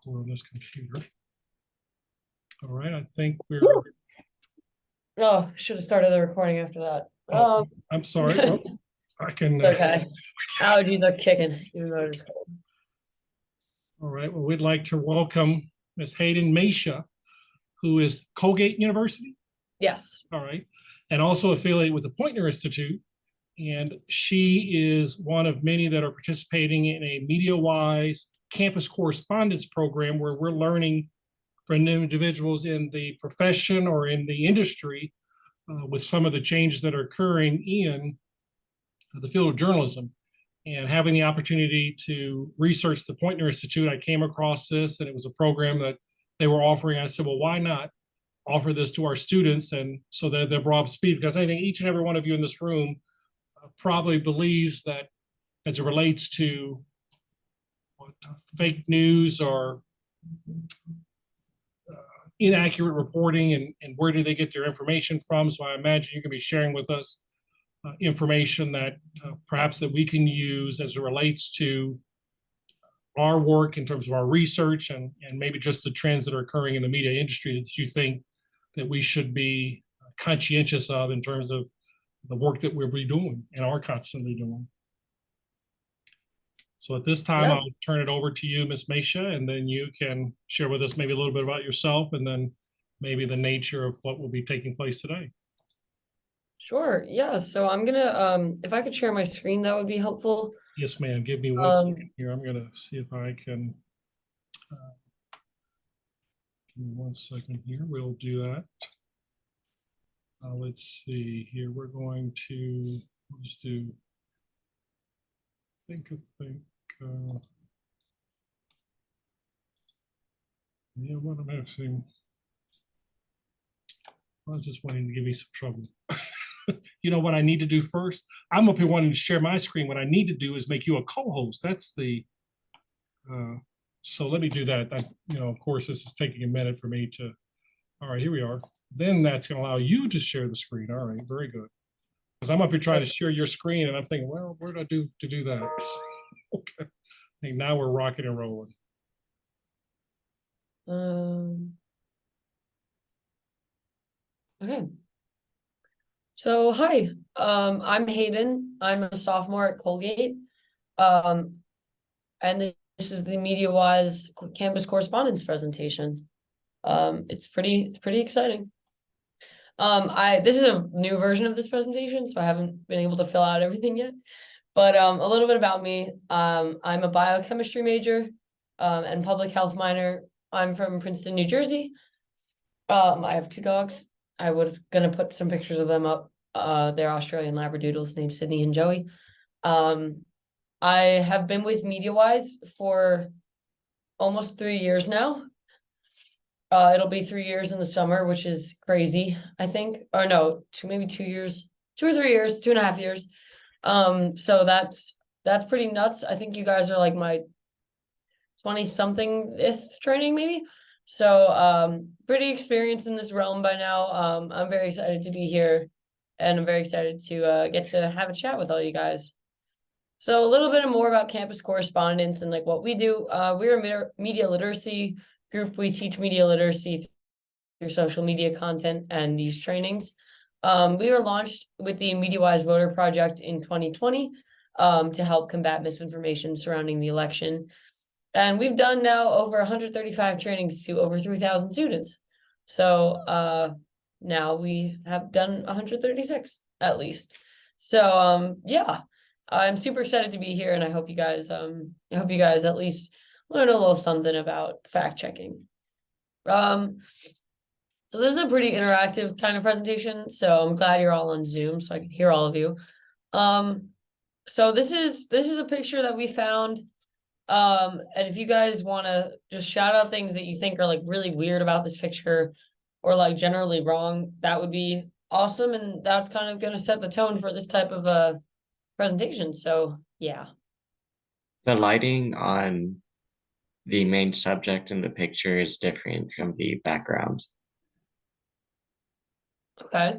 record on this computer. All right, I think we're. Oh, should have started the recording after that. Oh, I'm sorry. Well, I can. Okay. Allergies are kicking, even though it's cold. All right. Well, we'd like to welcome Ms. Hayden Mesha, who is Colgate University. Yes. All right. And also affiliated with the Poynter Institute. And she is one of many that are participating in a MediaWise campus correspondence program where we're learning from individuals in the profession or in the industry with some of the changes that are occurring in the field of journalism. And having the opportunity to research the Poynter Institute, I came across this, and it was a program that they were offering. I said, well, why not offer this to our students, and so that they're brought up to speed? Because I think each and every one of you in this room probably believes that as it relates to fake news or inaccurate reporting and where do they get their information from. So I imagine you're going to be sharing with us information that perhaps that we can use as it relates to our work in terms of our research and maybe just the trends that are occurring in the media industry that you think that we should be conscientious of in terms of the work that we'll be doing and are constantly doing. So at this time, I'll turn it over to you, Ms. Mesha, and then you can share with us maybe a little bit about yourself and then maybe the nature of what will be taking place today. Sure. Yeah. So I'm gonna if I could share my screen, that would be helpful. Yes, ma'am. Give me one second here. I'm gonna see if I can give me 1 second here. We'll do that. Let's see here. We're going to just do yeah, what am I saying? I was just wanting to give me some trouble. You know what I need to do first? I'm up here wanting to share my screen. What I need to do is make you a co-host. That's the so let me do that. Of course, this is taking a minute for me to. All right, here we are. Then that's going to allow you to share the screen. All right, very good. Because I'm up here trying to share your screen, and I'm thinking, well, where do I do to do that? Okay. I think now we're rocking and rolling. Okay. So hi, I'm Hayden. I'm a sophomore at Colgate. And this is the MediaWise campus correspondence presentation. It's pretty exciting. This is a new version of this presentation, so I haven't been able to fill out everything yet. But a little bit about me. I'm a biochemistry major and public health minor. I'm from Princeton, New Jersey. I have 2 dogs. I was gonna put some pictures of them up. They're Australian Labradoodles named Sydney and Joey. I have been with MediaWise for almost 3 years now. It'll be 3 years in the summer, which is crazy, I think. Or no, maybe 2 years, 2 or 3 years, 2.5 years. So that's pretty nuts. I think you guys are like my 20-something-th training, maybe. So pretty experienced in this realm by now. I'm very excited to be here, and I'm very excited to get to have a chat with all you guys. So a little bit more about campus correspondence and like what we do. We're a media literacy group. We teach media literacy through social media content and these trainings. We were launched with the MediaWise Voter Project in 2020 to help combat misinformation surrounding the election. And we've done now over 135 trainings to over 3,000 students. So now we have done 136 at least. So yeah, I'm super excited to be here, and I hope you guys at least learn a little something about fact checking. So this is a pretty interactive kind of presentation, so I'm glad you're all on Zoom so I can hear all of you. So this is a picture that we found. And if you guys want to just shout out things that you think are like really weird about this picture or like generally wrong, that would be awesome. And that's kind of going to set the tone for this type of presentation. So yeah. The lighting on the main subject in the picture is different from the background. Okay,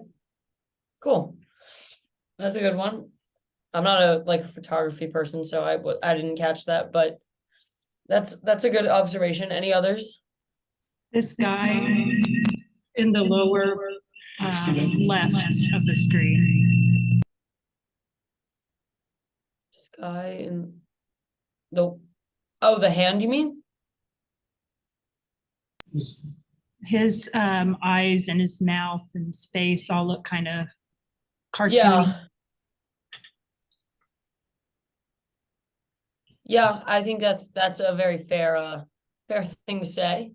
cool. That's a good one. I'm not a photography person, so I didn't catch that, but that's a good observation. Any others? This guy in the lower left of the screen. Sky and the hand, you mean? His eyes and his mouth and his face all look kind of cartoony. Yeah. Yeah, I think that's a very fair thing to say.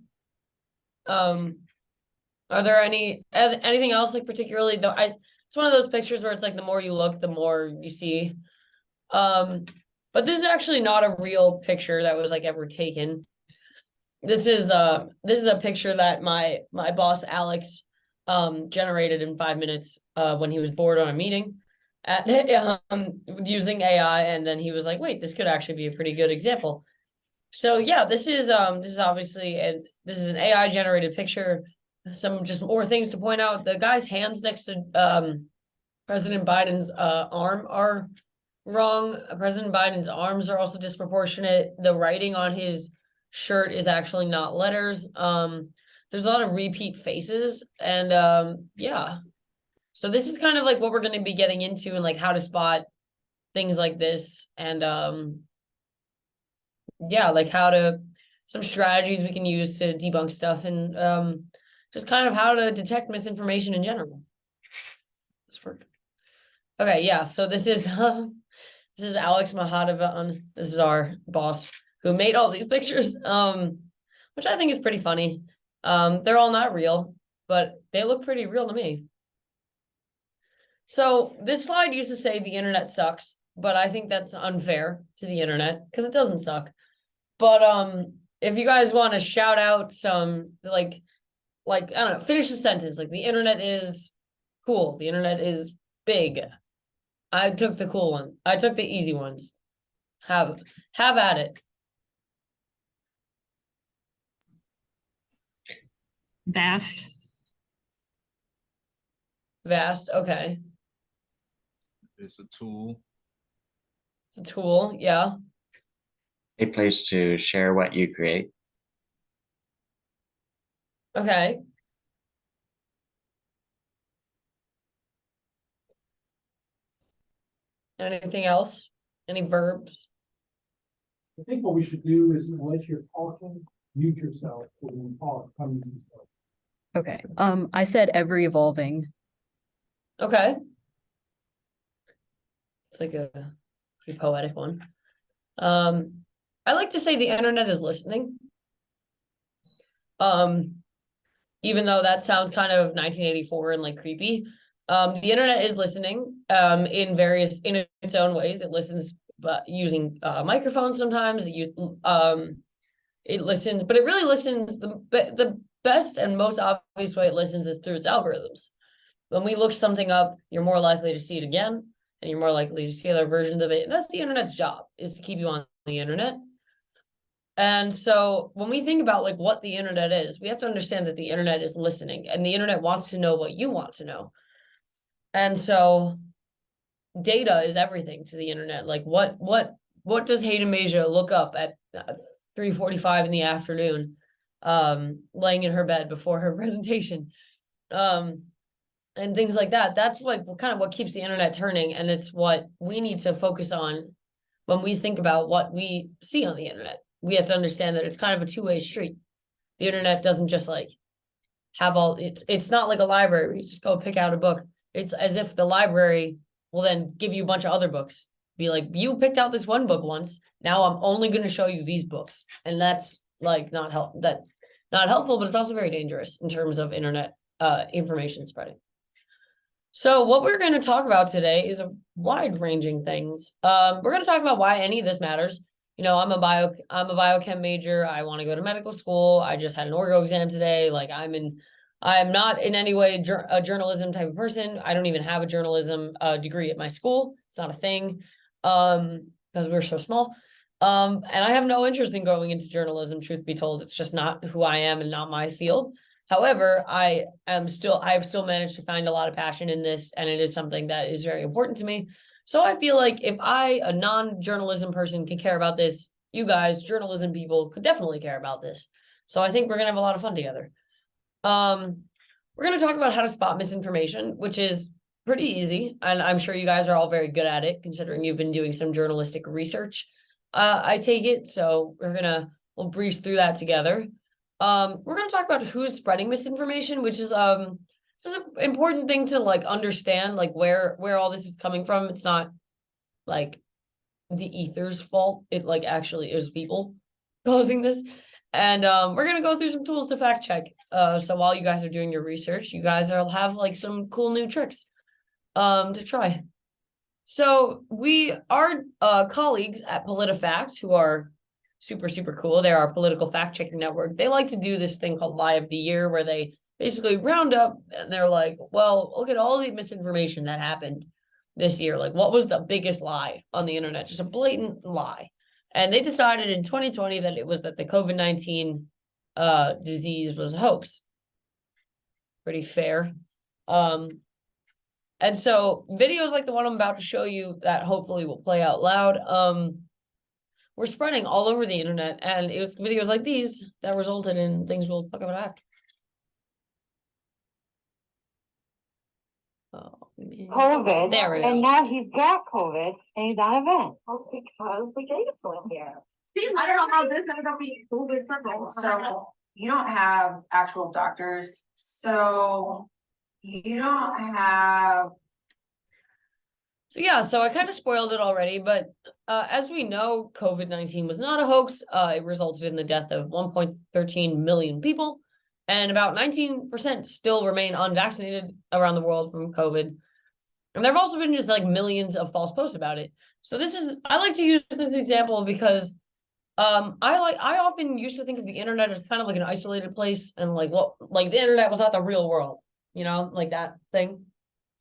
Are there anything else, like, particularly though? It's one of those pictures where it's like the more you look, the more you see. But this is actually not a real picture that was like ever taken. This is a picture that my boss Alex generated in 5 minutes when he was bored on a meeting at using AI, and then he was like, wait, this could actually be a pretty good example. So yeah, this is obviously, and this is an AI generated picture. Some just more things to point out. The guy's hands next to President Biden's arm are wrong. President Biden's arms are also disproportionate. The writing on his shirt is actually not letters. There's a lot of repeat faces, and yeah. So this is kind of like what we're going to be getting into, and like how to spot things like this, and yeah, like some strategies we can use to debunk stuff, and just kind of how to detect misinformation in general. Okay, yeah. So this is Alex Mahadavan. This is our boss who made all these pictures, which I think is pretty funny. They're all not real, but they look pretty real to me. So this slide used to say the internet sucks, but I think that's unfair to the internet because it doesn't suck. But if you guys want to shout out some like I don't know, finish the sentence. Like, the internet is cool. The internet is big. I took the cool one. I took the easy ones. Have at it. Vast. Vast. Okay. It's a tool. It's a tool. Yeah. A place to share what you create. Okay. Anything else? Any verbs? I think what we should do is let you're talking, mute yourself when you talk, unmute yourself. Okay. I said ever evolving. Okay. It's like a pretty poetic one. I like to say the internet is listening. Even though that sounds kind of 1984 and like creepy. The internet is listening in its own ways. It listens but using microphones sometimes. It listens, but it really listens. The best and most obvious way it listens is through its algorithms. When we look something up, you're more likely to see it again, and you're more likely to see other versions of it. And that's the internet's job, is to keep you on the internet. And so when we think about like what the internet is, we have to understand that the internet is listening, and the internet wants to know what you want to know. And so data is everything to the internet. Like what does Hayden Meja look up at 3:45 in the afternoon, laying in her bed before her presentation, and things like that. That's like kind of what keeps the internet turning, and it's what we need to focus on when we think about what we see on the internet. We have to understand that it's kind of a two-way street. The internet doesn't just like have it's not like a library where you just go pick out a book. It's as if the library will then give you a bunch of other books. Be like, you picked out this one book once, now I'm only going to show you these books. And that's like not helpful, but it's also very dangerous in terms of internet information spreading. So what we're going to talk about today is a wide-ranging things. We're going to talk about why any of this matters. You know, I'm a biochem major. I want to go to medical school. I just had an orgo exam today. Like I'm not in any way a journalism type of person. I don't even have a journalism degree at my school. It's not a thing because we're so small. And I have no interest in going into journalism, truth be told. It's just not who I am and not my field. However, I've still managed to find a lot of passion in this, and it is something that is very important to me. So I feel like if a non-journalism person can care about this, you guys, journalism people, could definitely care about this. So I think we're gonna have a lot of fun together. We're gonna talk about how to spot misinformation, which is pretty easy, and I'm sure you guys are all very good at it, considering you've been doing some journalistic research. I take it, so we'll breeze through that together. We're gonna talk about who's spreading misinformation, which is this is an important thing to like understand, like where all this is coming from. It's not like the ether's fault. It like actually is people causing this. And we're gonna go through some tools to fact check. So while you guys are doing your research, you guys will have like some cool new tricks to try. So our colleagues at PolitiFact, who are super, super cool, they're our political fact checking network. They like to do this thing called Lie of the Year, where they basically round up and they're like, well, look at all the misinformation that happened this year. Like, what was the biggest lie on the internet? Just a blatant lie. And they decided in 2020 that it was that the COVID-19 disease was a hoax. Pretty fair. And so videos like the one I'm about to show you that hopefully will play out loud, we're spreading all over the internet, and it was videos like these that resulted in things we'll talk about after. Oh, man. COVID, There we go. and now he's got COVID and he's on a vent. Oh, because we gave it to him here. I don't know how this ended up being COVID purple. So you don't have actual doctors, so you don't have. So yeah, so I kind of spoiled it already, but as we know, COVID-19 was not a hoax. It resulted in the death of 1.13 million people, and about 19% still remain unvaccinated around the world from COVID. And there have also been just like millions of false posts about it. So I like to use this example because I often used to think of the internet as kind of like an isolated place, and like the internet was not the real world, like that thing,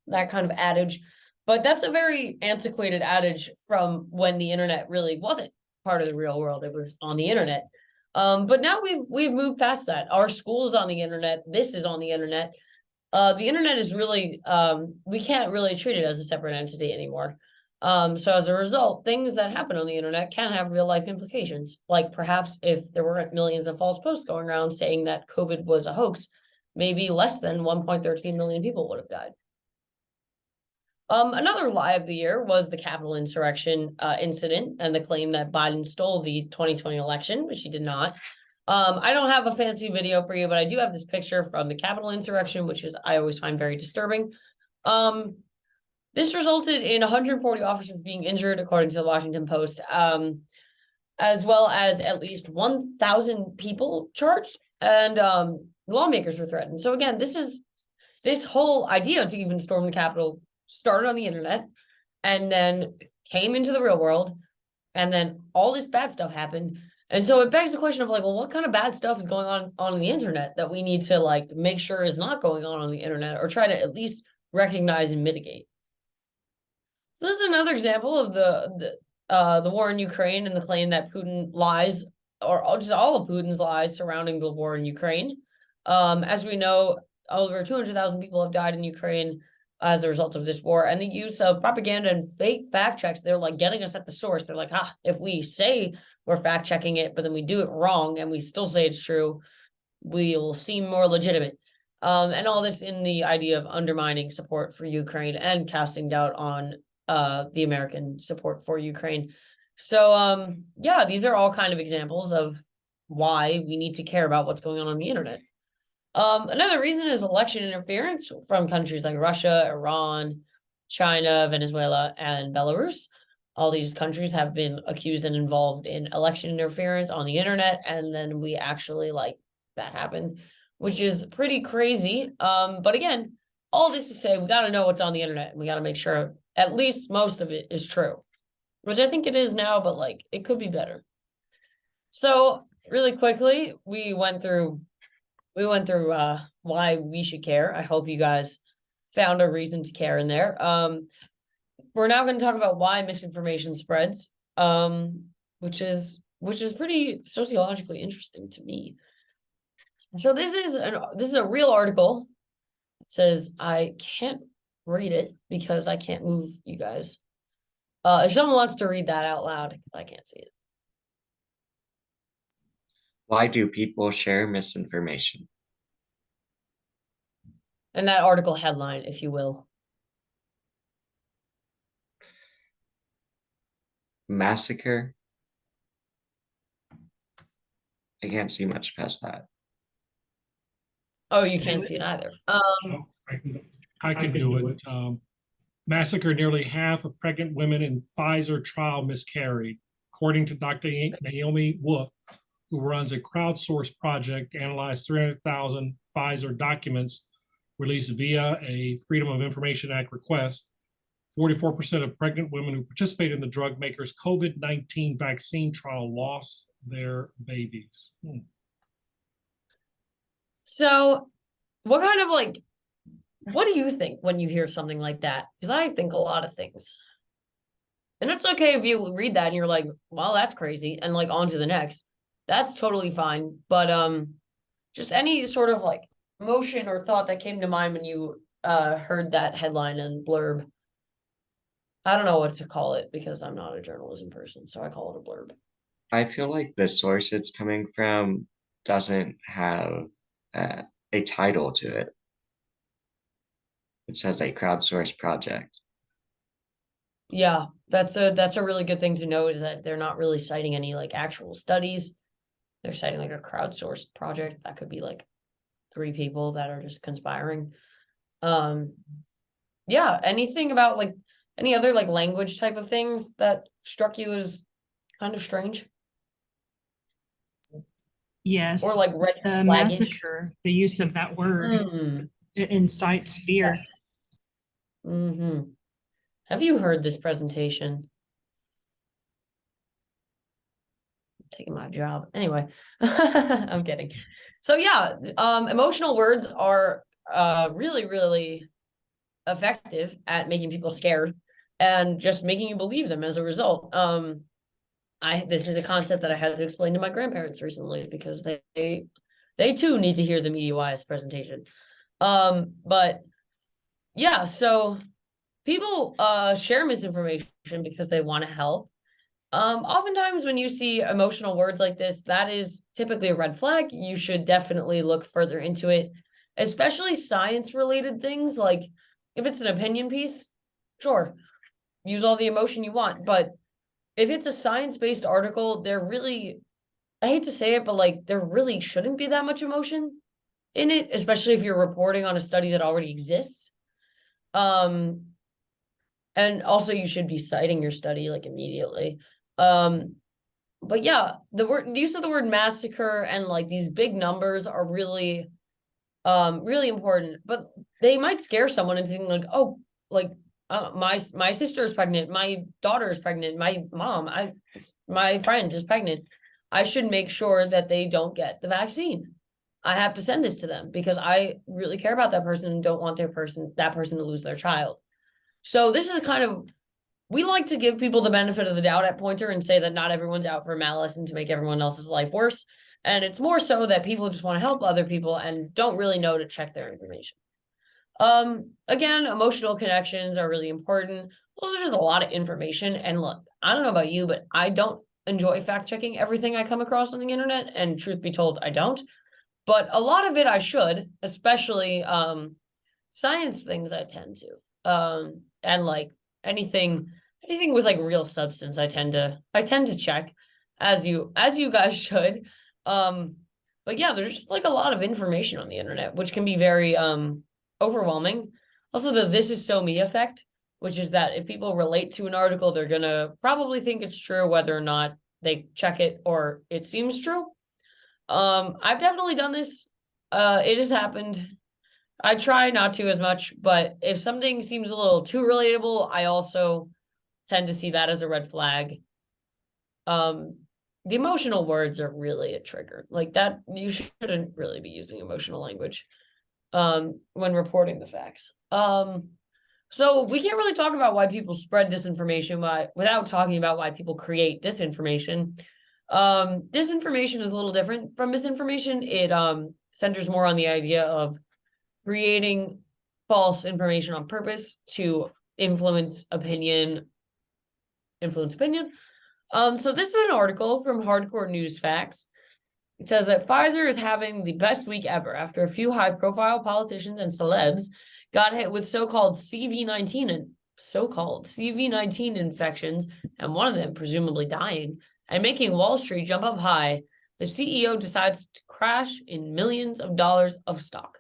that kind of adage. But that's a very antiquated adage from when the internet really wasn't part of the real world. It was on the internet. But now we've moved past that. Our school is on the internet. This is on the internet. The internet is really, we can't really treat it as a separate entity anymore. So as a result, things that happen on the internet can have real life implications. Like perhaps if there weren't millions of false posts going around saying that COVID was a hoax, maybe less than 1.13 million people would have died. Another lie of the year was the Capitol insurrection incident and the claim that Biden stole the 2020 election, which he did not. I don't have a fancy video for you, but I do have this picture from the Capitol insurrection, which I always find very disturbing. This resulted in 140 officers being injured, according to the Washington Post, as well as at least 1,000 people charged, and lawmakers were threatened. So again, this whole idea to even storm the Capitol started on the internet and then came into the real world, and then all this bad stuff happened. And so it begs the question of like, well, what kind of bad stuff is going on the internet that we need to like make sure is not going on the internet, or try to at least recognize and mitigate. So this is another example of the war in Ukraine and the claim that Putin lies, or just all of Putin's lies surrounding the war in Ukraine. As we know, over 200,000 people have died in Ukraine as a result of this war, and the use of propaganda and fake fact checks. They're like getting us at the source. They're like, if we say we're fact checking it, but then we do it wrong and we still say it's true, we'll seem more legitimate. And all this in the idea of undermining support for Ukraine and casting doubt on the American support for Ukraine. So yeah, these are all kind of examples of why we need to care about what's going on the internet. Another reason is election interference from countries like Russia, Iran, China, Venezuela, and Belarus. All these countries have been accused and involved in election interference on the internet, and then we actually that happened, which is pretty crazy. But again, all this to say, we got to know what's on the internet, and we got to make sure at least most of it is true, which I think it is now, but it could be better. So really quickly, we went through why we should care. I hope you guys found a reason to care in there. We're now going to talk about why misinformation spreads, which is pretty sociologically interesting to me. So this is a real article. It says, I can't read it because I can't move you guys. If someone wants to read that out loud, I can't see it. Why do people share misinformation? And that article headline, if you will. Massacre? I can't see much past that. Oh, you can't see it either. I can do it. Massacre, nearly half of pregnant women in Pfizer trial miscarried, according to Dr. Naomi Wolf, who runs a crowdsourced project to analyze 300,000 Pfizer documents released via a Freedom of Information Act request. 44% of pregnant women who participated in the drug maker's COVID-19 vaccine trial lost their babies. So what kind of like, what do you think when you hear something like that? Because I think a lot of things. And it's okay if you read that and you're like, well, that's crazy, and like on to the next. That's totally fine. But just any sort of like emotion or thought that came to mind when you heard that headline and blurb. I don't know what to call it because I'm not a journalism person, so I call it a blurb. I feel like the source it's coming from doesn't have a title to it. It says a crowdsourced project. Yeah, that's a really good thing to know, is that they're not really citing any like actual studies. They're citing like a crowdsourced project that could be like 3 people that are just conspiring. Yeah, anything about like any other like language type of things that struck you as kind of strange? Yes. Or like red the flaggish? massacre, the use of that word, it incites fear. Mm-hmm. Have you heard this presentation? I'm taking my job. Anyway, I'm kidding. So yeah, emotional words are really, really effective at making people scared and just making you believe them as a result. This is a concept that I had to explain to my grandparents recently because they too need to hear the MediaWise presentation. But yeah, so people share misinformation because they want to help. Oftentimes when you see emotional words like this, that is typically a red flag. You should definitely look further into it, especially science related things. Like if it's an opinion piece, sure, use all the emotion you want. But if it's a science-based article, I hate to say it, but like there really shouldn't be that much emotion in it, especially if you're reporting on a study that already exists. And also you should be citing your study like immediately. But yeah, the use of the word massacre and like these big numbers are really really important, but they might scare someone into thinking like, oh, like my sister is pregnant, my daughter is pregnant, my friend is pregnant. I should make sure that they don't get the vaccine. I have to send this to them because I really care about that person and don't want that person to lose their child. So this is kind of, we like to give people the benefit of the doubt at Poynter and say that not everyone's out for malice and to make everyone else's life worse. And it's more so that people just want to help other people and don't really know to check their information. Again, emotional connections are really important. Those are just a lot of information. And look, I don't know about you, but I don't enjoy fact checking everything I come across on the internet. And truth be told, I don't. But a lot of it I should, especially science things I tend to. And like anything with like real substance, I tend to check, as you guys should. But yeah, there's just like a lot of information on the internet, which can be very overwhelming. Also, the "this is so me" effect, which is that if people relate to an article, they're gonna probably think it's true, whether or not they check it or it seems true. I've definitely done this. It has happened. I try not to as much, but if something seems a little too relatable, I also tend to see that as a red flag. The emotional words are really a trigger. Like that, you shouldn't really be using emotional language when reporting the facts. So we can't really talk about why people spread disinformation without talking about why people create disinformation. Disinformation is a little different from misinformation. It centers more on the idea of creating false information on purpose to influence opinion. So this is an article from Hardcore News Facts. It says that Pfizer is having the best week ever after a few high-profile politicians and celebs got hit with so-called CV-19 infections, and one of them presumably dying, and making Wall Street jump up high. The CEO decides to crash in millions of dollars of stock.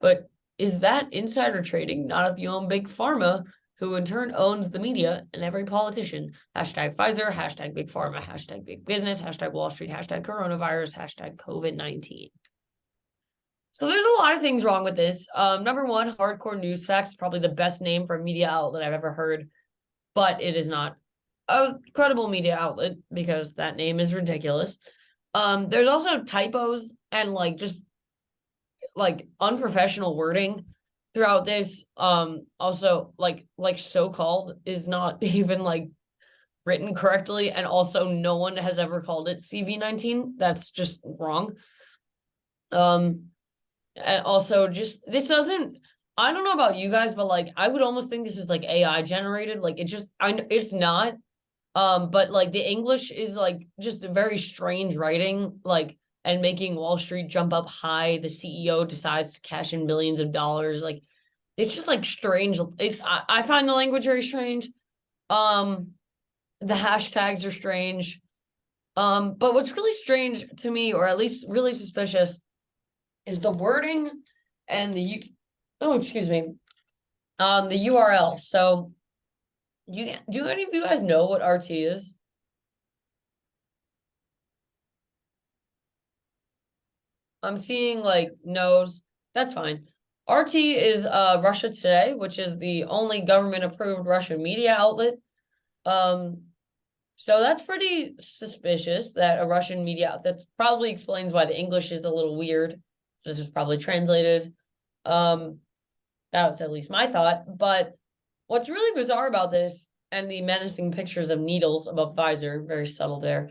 But is that insider trading not if you own Big Pharma, who in turn owns the media and every politician? Hashtag Pfizer, hashtag Big Pharma, hashtag Big Business, hashtag Wall Street, hashtag coronavirus, hashtag COVID-19. So there's a lot of things wrong with this. Number one, Hardcore News Facts is probably the best name for a media outlet I've ever heard, but it is not a credible media outlet because that name is ridiculous. There's also typos and like just like unprofessional wording throughout this. Also like so-called is not even like written correctly, and also no one has ever called it CV-19. That's just wrong. And also just this doesn't, I don't know about you guys, but like I would almost think this is like AI generated. Like it's not. But like the English is like just a very strange writing, like, and making Wall Street jump up high. The CEO decides to cash in millions of dollars. Like, it's just like strange. I find the language very strange. The hashtags are strange. But what's really strange to me, or at least really suspicious, is the wording and the URL. So do any of you guys know what RT is? I'm seeing like no's. That's fine. RT is Russia Today, which is the only government approved Russian media outlet. So that's pretty suspicious that a Russian media, that probably explains why the English is a little weird. So this is probably translated. That was at least my thought. But what's really bizarre about this, and the menacing pictures of needles above Pfizer, very subtle there,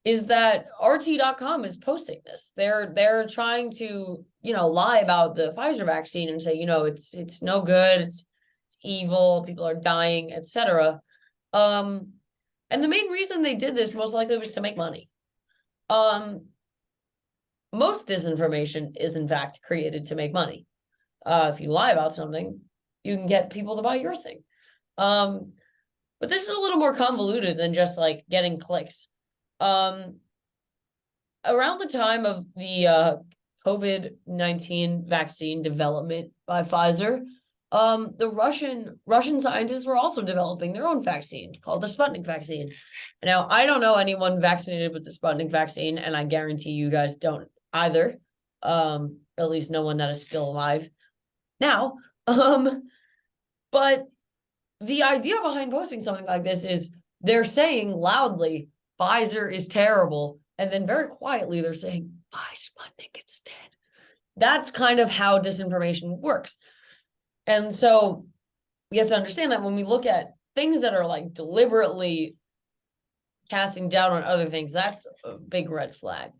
is that RT.com is posting this. They're trying to, lie about the Pfizer vaccine and say, it's no good, it's evil, people are dying, etc. And the main reason they did this most likely was to make money. Most disinformation is in fact created to make money. If you lie about something, you can get people to buy your thing. But this is a little more convoluted than just like getting clicks. Around the time of the COVID-19 vaccine development by Pfizer, the Russian scientists were also developing their own vaccine called the Sputnik vaccine. Now, I don't know anyone vaccinated with the Sputnik vaccine, and I guarantee you guys don't either. At least no one that is still alive now. But the idea behind posting something like this is they're saying loudly, Pfizer is terrible. And then very quietly, they're saying, buy Sputnik instead. That's kind of how disinformation works. And so we have to understand that when we look at things that are like deliberately casting down on other things, that's a big red flag.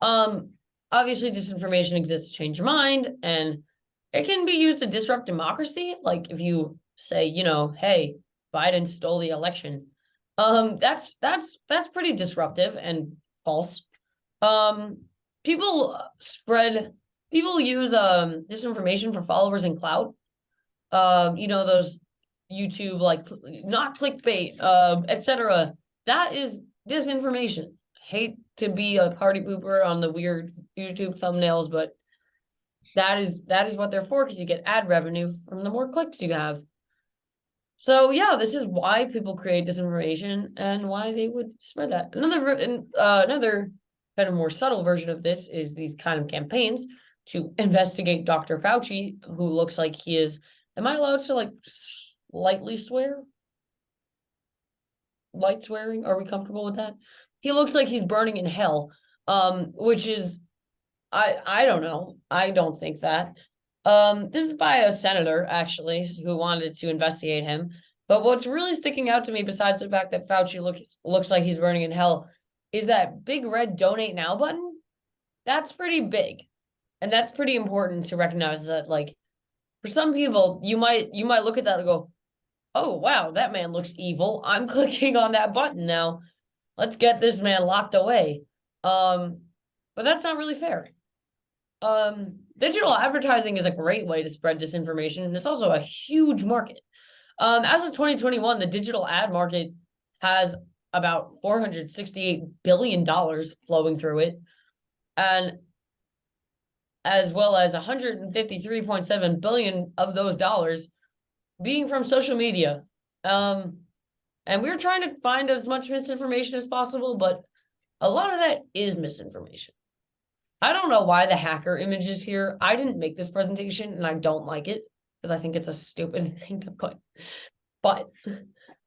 Obviously, disinformation exists to change your mind, and it can be used to disrupt democracy. Like if you say, hey, Biden stole the election. That's pretty disruptive and false. People use disinformation for followers and clout. Those YouTube, like, not clickbait, etc. That is disinformation. Hate to be a party pooper on the weird YouTube thumbnails, but that is what they're for, because you get ad revenue from the more clicks you have. So yeah, this is why people create disinformation and why they would spread that. Another kind of more subtle version of this is these kind of campaigns to investigate Dr. Fauci, who looks like he is. Am I allowed to like lightly swear? Light swearing? Are we comfortable with that? He looks like he's burning in hell, which is, I don't know. I don't think that. This is by a senator, actually, who wanted to investigate him. But what's really sticking out to me, besides the fact that Fauci looks like he's burning in hell, is that big red donate now button. That's pretty big. And that's pretty important to recognize that, like, for some people, you might look at that and go, oh, wow, that man looks evil. I'm clicking on that button now. Let's get this man locked away. But that's not really fair. Digital advertising is a great way to spread disinformation, and it's also a huge market. As of 2021, the digital ad market has about $468 billion flowing through it, and as well as 153.7 billion of those dollars being from social media. And we're trying to find as much misinformation as possible, but a lot of that is misinformation. I don't know why the hacker image is here. I didn't make this presentation and I don't like it because I think it's a stupid thing to put. But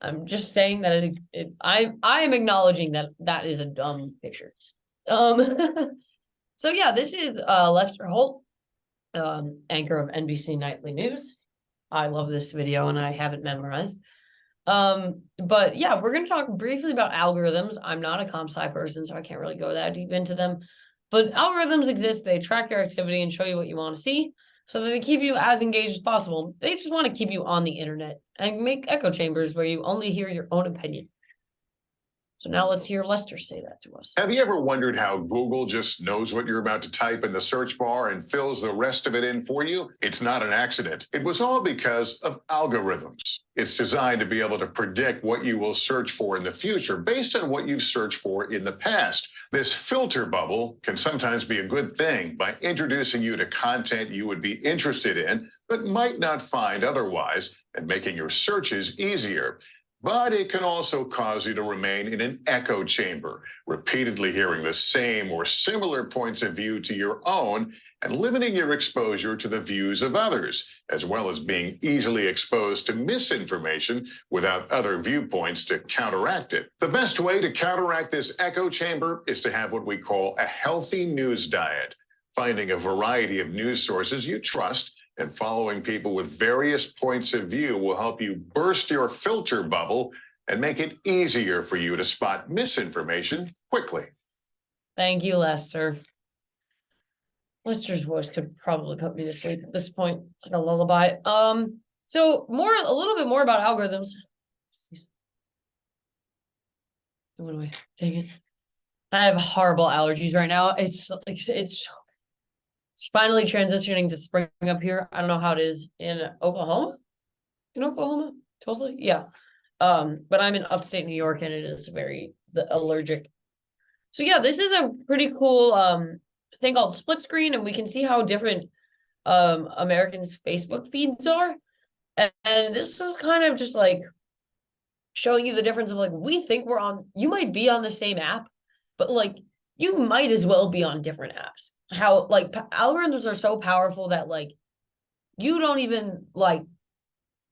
I'm just saying that I am acknowledging that that is a dumb picture. So yeah, this is Lester Holt, anchor of NBC Nightly News. I love this video and I have it memorized. But yeah, we're going to talk briefly about algorithms. I'm not a comp sci person, so I can't really go that deep into them. But algorithms exist. They track your activity and show you what you want to see so that they keep you as engaged as possible. They just want to keep you on the internet and make echo chambers where you only hear your own opinion. So now let's hear Lester say that to us. Have you ever wondered how Google just knows what you're about to type in the search bar and fills the rest of it in for you? It's not an accident. It was all because of algorithms. It's designed to be able to predict what you will search for in the future based on what you've searched for in the past. This filter bubble can sometimes be a good thing by introducing you to content you would be interested in, but might not find otherwise, and making your searches easier. But it can also cause you to remain in an echo chamber, repeatedly hearing the same or similar points of view to your own and limiting your exposure to the views of others, as well as being easily exposed to misinformation without other viewpoints to counteract it. The best way to counteract this echo chamber is to have what we call a healthy news diet, finding a variety of news sources you trust and following people with various points of view will help you burst your filter bubble and make it easier for you to spot misinformation quickly. Thank you, Lester. Lester's voice could probably put me to sleep at this point. It's like a lullaby. So a little bit more about algorithms. What do I dang it? I have horrible allergies right now. It's finally transitioning to spring up here. I don't know how it is in Oklahoma. In Oklahoma? Tulsa? Yeah. But I'm in upstate New York and it is very allergic. So yeah, this is a pretty cool thing called split screen, and we can see how different Americans' Facebook feeds are. And this is kind of just like showing you the difference of like, we think you might be on the same app, but like you might as well be on different apps. How like algorithms are so powerful that like you don't even like,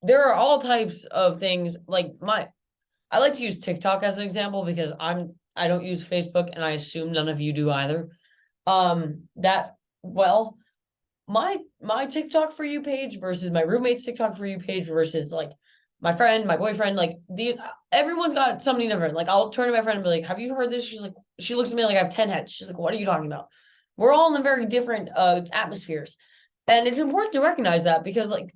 there are all types of things like I like to use TikTok as an example because I don't use Facebook and I assume none of you do either. My TikTok for you page versus my roommate's TikTok for you page versus like my friend, my boyfriend, like everyone's got something different. Like I'll turn to my friend and be like, have you heard this? She's like, she looks at me like I have 10 heads. She's like, what are you talking about? We're all in very different atmospheres. And it's important to recognize that because like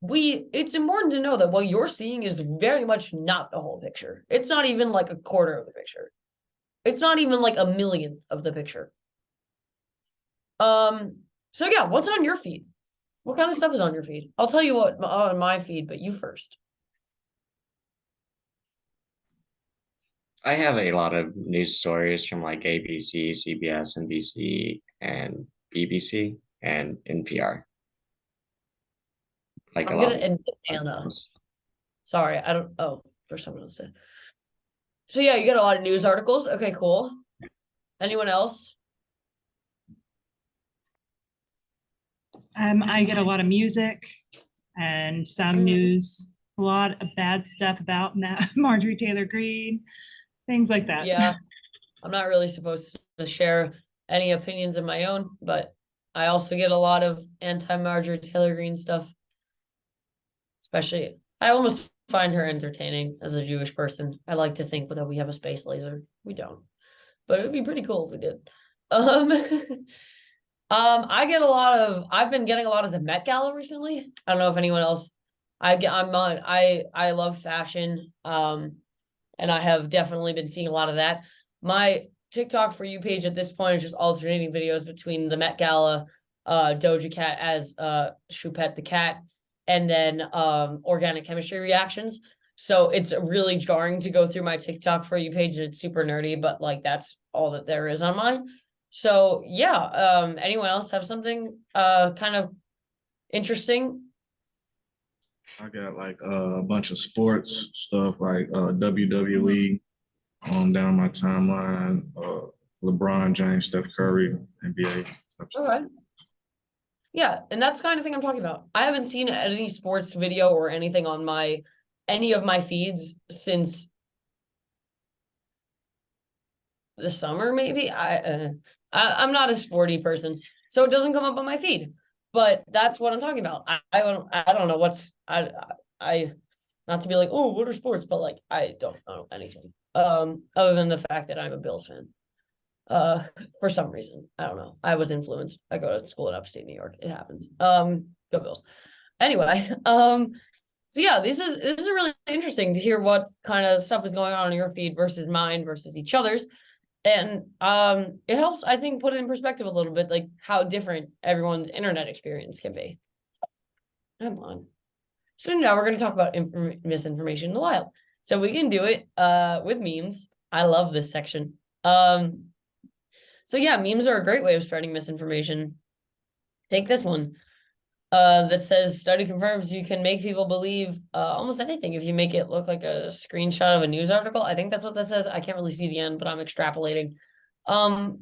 it's important to know that what you're seeing is very much not the whole picture. It's not even like a quarter of the picture. It's not even like a millionth of the picture. So yeah, what's on your feed? What kind of stuff is on your feed? I'll tell you what on my feed, but you first. I have a lot of news stories from like ABC, CBS, NBC, and BBC and NPR. Like I'm a lot. gonna admit Anna. Sorry, I don't. Oh, there's someone else there. So yeah, you get a lot of news articles. Okay, cool. Anyone else? I get a lot of music and some news, a lot of bad stuff about Marjorie Taylor Greene, things like that. Yeah, I'm not really supposed to share any opinions of my own, but I also get a lot of anti-Marjorie Taylor Greene stuff. Especially, I almost find her entertaining as a Jewish person. I like to think that we have a space laser. We don't, but it would be pretty cool if we did. I've been getting a lot of the Met Gala recently. I don't know if anyone else. I love fashion. And I have definitely been seeing a lot of that. My TikTok For You page at this point is just alternating videos between the Met Gala, Doja Cat as Choupette the cat, and then organic chemistry reactions. So it's really jarring to go through my TikTok For You page. It's super nerdy, but like that's all that there is on mine. So yeah, anyone else have something kind of interesting? I got like a bunch of sports stuff like WWE down my timeline, LeBron James, Steph Curry, NBA. Okay. Yeah, and that's the kind of thing I'm talking about. I haven't seen any sports video or anything on any of my feeds since the summer, maybe. I'm not a sporty person, so it doesn't come up on my feed. But that's what I'm talking about. I don't know what's I not to be like, oh, what are sports? But like I don't know anything. Other than the fact that I'm a Bills fan. For some reason. I don't know. I was influenced. I go to school in upstate New York. It happens. Go Bills. Anyway, so yeah, this is really interesting to hear what kind of stuff is going on your feed versus mine versus each other's. And it helps, I think, put it in perspective a little bit, like how different everyone's internet experience can be. Come on. So now we're going to talk about misinformation in the wild. So we can do it with memes. I love this section. So yeah, memes are a great way of spreading misinformation. Take this one that says, study confirms you can make people believe almost anything if you make it look like a screenshot of a news article. I think that's what that says. I can't really see the end, but I'm extrapolating. But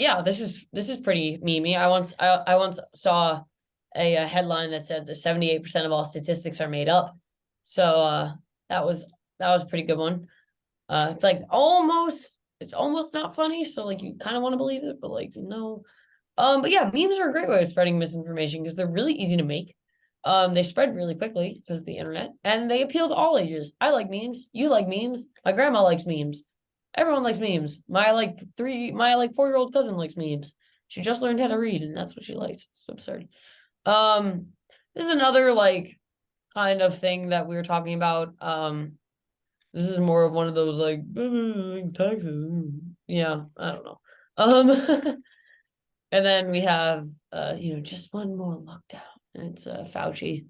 yeah, this is pretty memey. I once saw a headline that said that 78% of all statistics are made up. So that was a pretty good one. It's like almost not funny, so like you kind of want to believe it, but like no. But yeah, memes are a great way of spreading misinformation because they're really easy to make. They spread really quickly because of the internet, and they appeal to all ages. I like memes. You like memes. My grandma likes memes. Everyone likes memes. My 4-year-old cousin likes memes. She just learned how to read, and that's what she likes. It's absurd. This is another like kind of thing that we were talking about. This is more of one of those like taxes. Yeah, I don't know. And then we have just one more lockdown. It's Fauci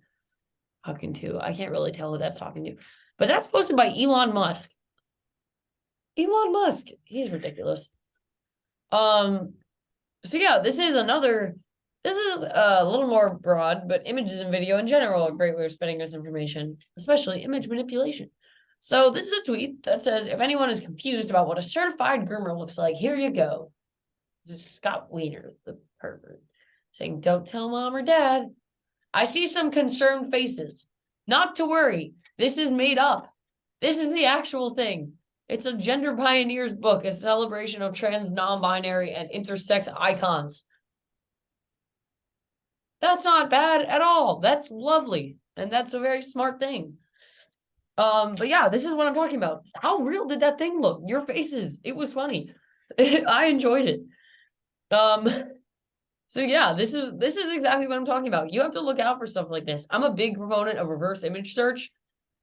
talking to. I can't really tell who that's talking to, but that's posted by Elon Musk. Elon Musk, he's ridiculous. So yeah, this is a little more broad, but images and video in general are a great way of spreading misinformation, especially image manipulation. So this is a tweet that says, if anyone is confused about what a certified groomer looks like, here you go. This is Scott Wiener, the pervert, saying, don't tell mom or dad. I see some concerned faces. Not to worry. This is made up. This is the actual thing. It's a Gender Pioneers book, a celebration of trans, non-binary, and intersex icons. That's not bad at all. That's lovely. And that's a very smart thing. But yeah, this is what I'm talking about. How real did that thing look? Your faces. It was funny. I enjoyed it. So yeah, this is exactly what I'm talking about. You have to look out for stuff like this. I'm a big proponent of reverse image search.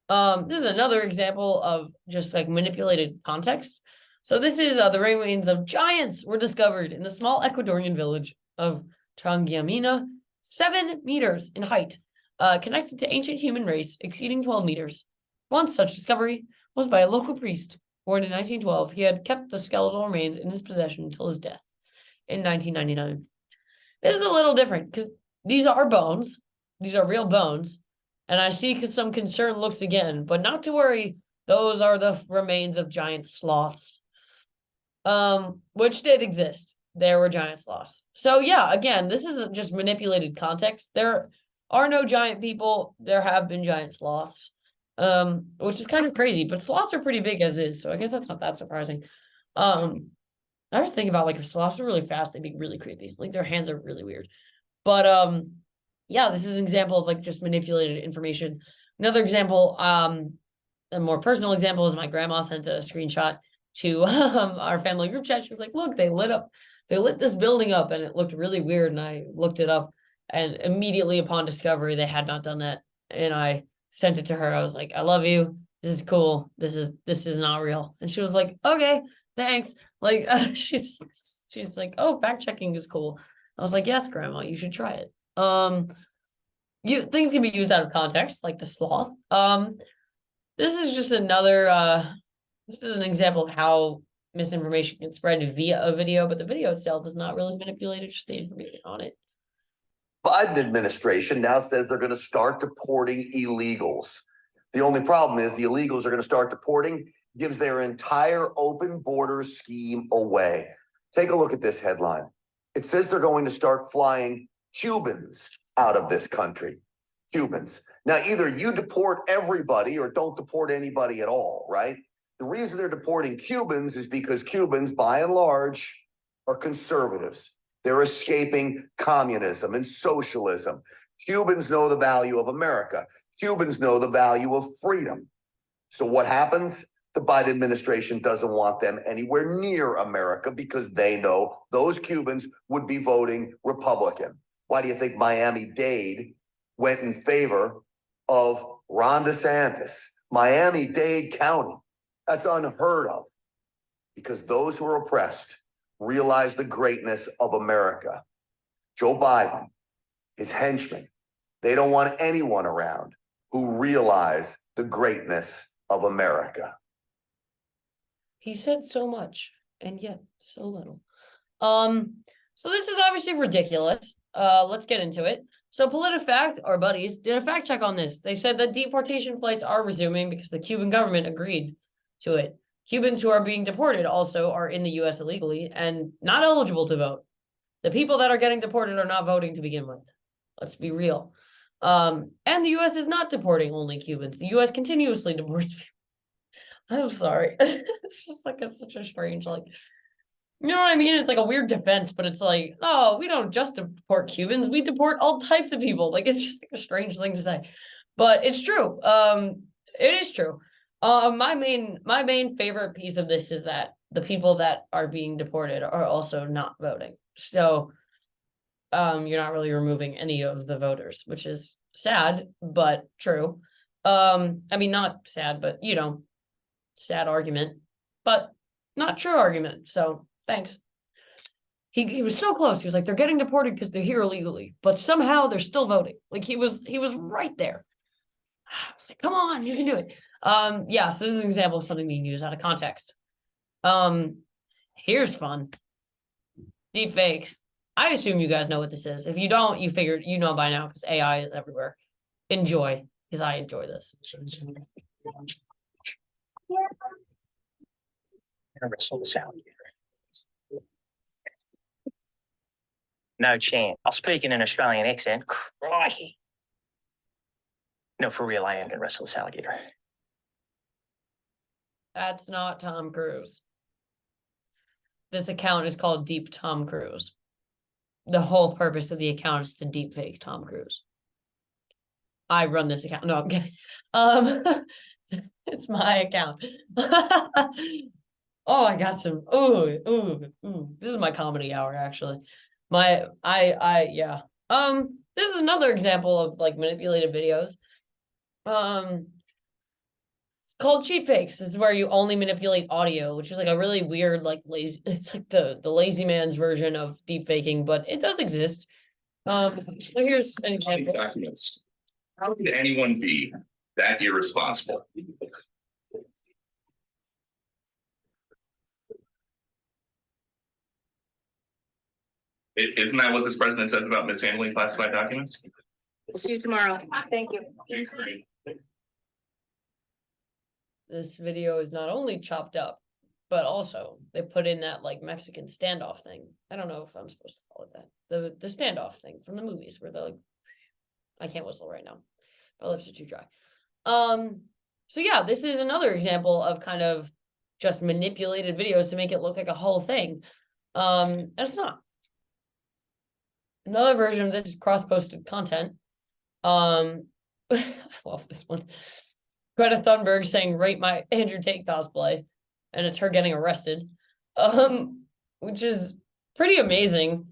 This is another example of just like manipulated context. So this is the remains of giants were discovered in the small Ecuadorian village of Tranguiamina, 7 meters in height, connected to ancient human race exceeding 12 meters. One such discovery was by a local priest. Born in 1912, he had kept the skeletal remains in his possession until his death in 1999. This is a little different because these are bones. These are real bones. And I see some concerned looks again, but not to worry. Those are the remains of giant sloths, which did exist. There were giant sloths. So yeah, again, this is just manipulated context. There are no giant people. There have been giant sloths, which is kind of crazy, but sloths are pretty big as is. So I guess that's not that surprising. I was thinking about like if sloths were really fast, they'd be really creepy. Like their hands are really weird. But yeah, this is an example of like just manipulated information. Another example, a more personal example is my grandma sent a screenshot to our family group chat. She was like, look, they lit this building up and it looked really weird. And I looked it up and immediately upon discovery, they had not done that. And I sent it to her. I was like, I love you. This is cool. This is not real. And she was like, okay. thanks. Like, she's like, oh, fact checking is cool. I was like, yes, grandma, you should try it. Things can be used out of context, like the sloth. This is just another, this is an example of how misinformation can spread via a video, but the video itself is not really manipulated, just the information on it. Biden administration now says they're going to start deporting illegals. The only problem is the illegals are going to start deporting, gives their entire open border scheme away. Take a look at this headline. It says they're going to start flying Cubans out of this country. Cubans. Now, either you deport everybody or don't deport anybody at all, right? The reason they're deporting Cubans is because Cubans, by and large, are conservatives. They're escaping communism and socialism. Cubans know the value of America. Cubans know the value of freedom. So what happens? The Biden administration doesn't want them anywhere near America because they know those Cubans would be voting Republican. Why do you think Miami-Dade went in favor of Ron DeSantis? Miami-Dade County. That's unheard of because those who are oppressed realize the greatness of America. Joe Biden, his henchmen, they don't want anyone around who realize the greatness of America. He said so much, and yet so little. So this is obviously ridiculous. Let's get into it. So PolitiFact, our buddies, did a fact check on this. They said that deportation flights are resuming because the Cuban government agreed to it. Cubans who are being deported also are in the US illegally and not eligible to vote. The people that are getting deported are not voting to begin with. Let's be real. And the US is not deporting only Cubans. The US continuously deports people. I'm sorry. It's just like it's such a strange, like, you know what I mean? It's like a weird defense, but it's like, oh, we don't just deport Cubans, we deport all types of people. Like, it's just like a strange thing to say. But it's true. It is true. My main favorite piece of this is that the people that are being deported are also not voting. So you're not really removing any of the voters, which is sad, but true. I mean, not sad, but you know, sad argument, but not true argument. So thanks. He was so close. He was like, they're getting deported because they're here illegally, but somehow they're still voting. Like he was right there. I was like, come on, you can do it. Yeah, so this is an example of something being used out of context. Here's fun. Deep fakes. I assume you guys know what this is. If you don't, you figured you know by now because AI is everywhere. Enjoy, because I enjoy this. No chance. I'll speak in an Australian accent. Crikey. No, for real, I am gonna wrestle this alligator. That's not Tom Cruise. This account is called Deep Tom Cruise. The whole purpose of the account is to deep fake Tom Cruise. I run this account. No, I'm kidding. It's my account. Oh, I got some. Ooh. This is my comedy hour, actually. Yeah. This is another example of like manipulated videos. It's called cheat fakes. This is where you only manipulate audio, which is like a really weird, like lazy. It's like the lazy man's version of deep faking, but it does exist. So here's an example. Documents. How could anyone be that irresponsible? Isn't that what this president says about mishandling classified documents? We'll see you tomorrow. Thank you. This video is not only chopped up, but also they put in that like Mexican standoff thing. I don't know if I'm supposed to call it that. The standoff thing from the movies where they're like, I can't whistle right now. My lips are too dry. So yeah, this is another example of kind of just manipulated videos to make it look like a whole thing. And it's not. Another version of this is cross-posted content. I love this one. Greta Thunberg saying, rate my Andrew Tate cosplay, and it's her getting arrested, which is pretty amazing.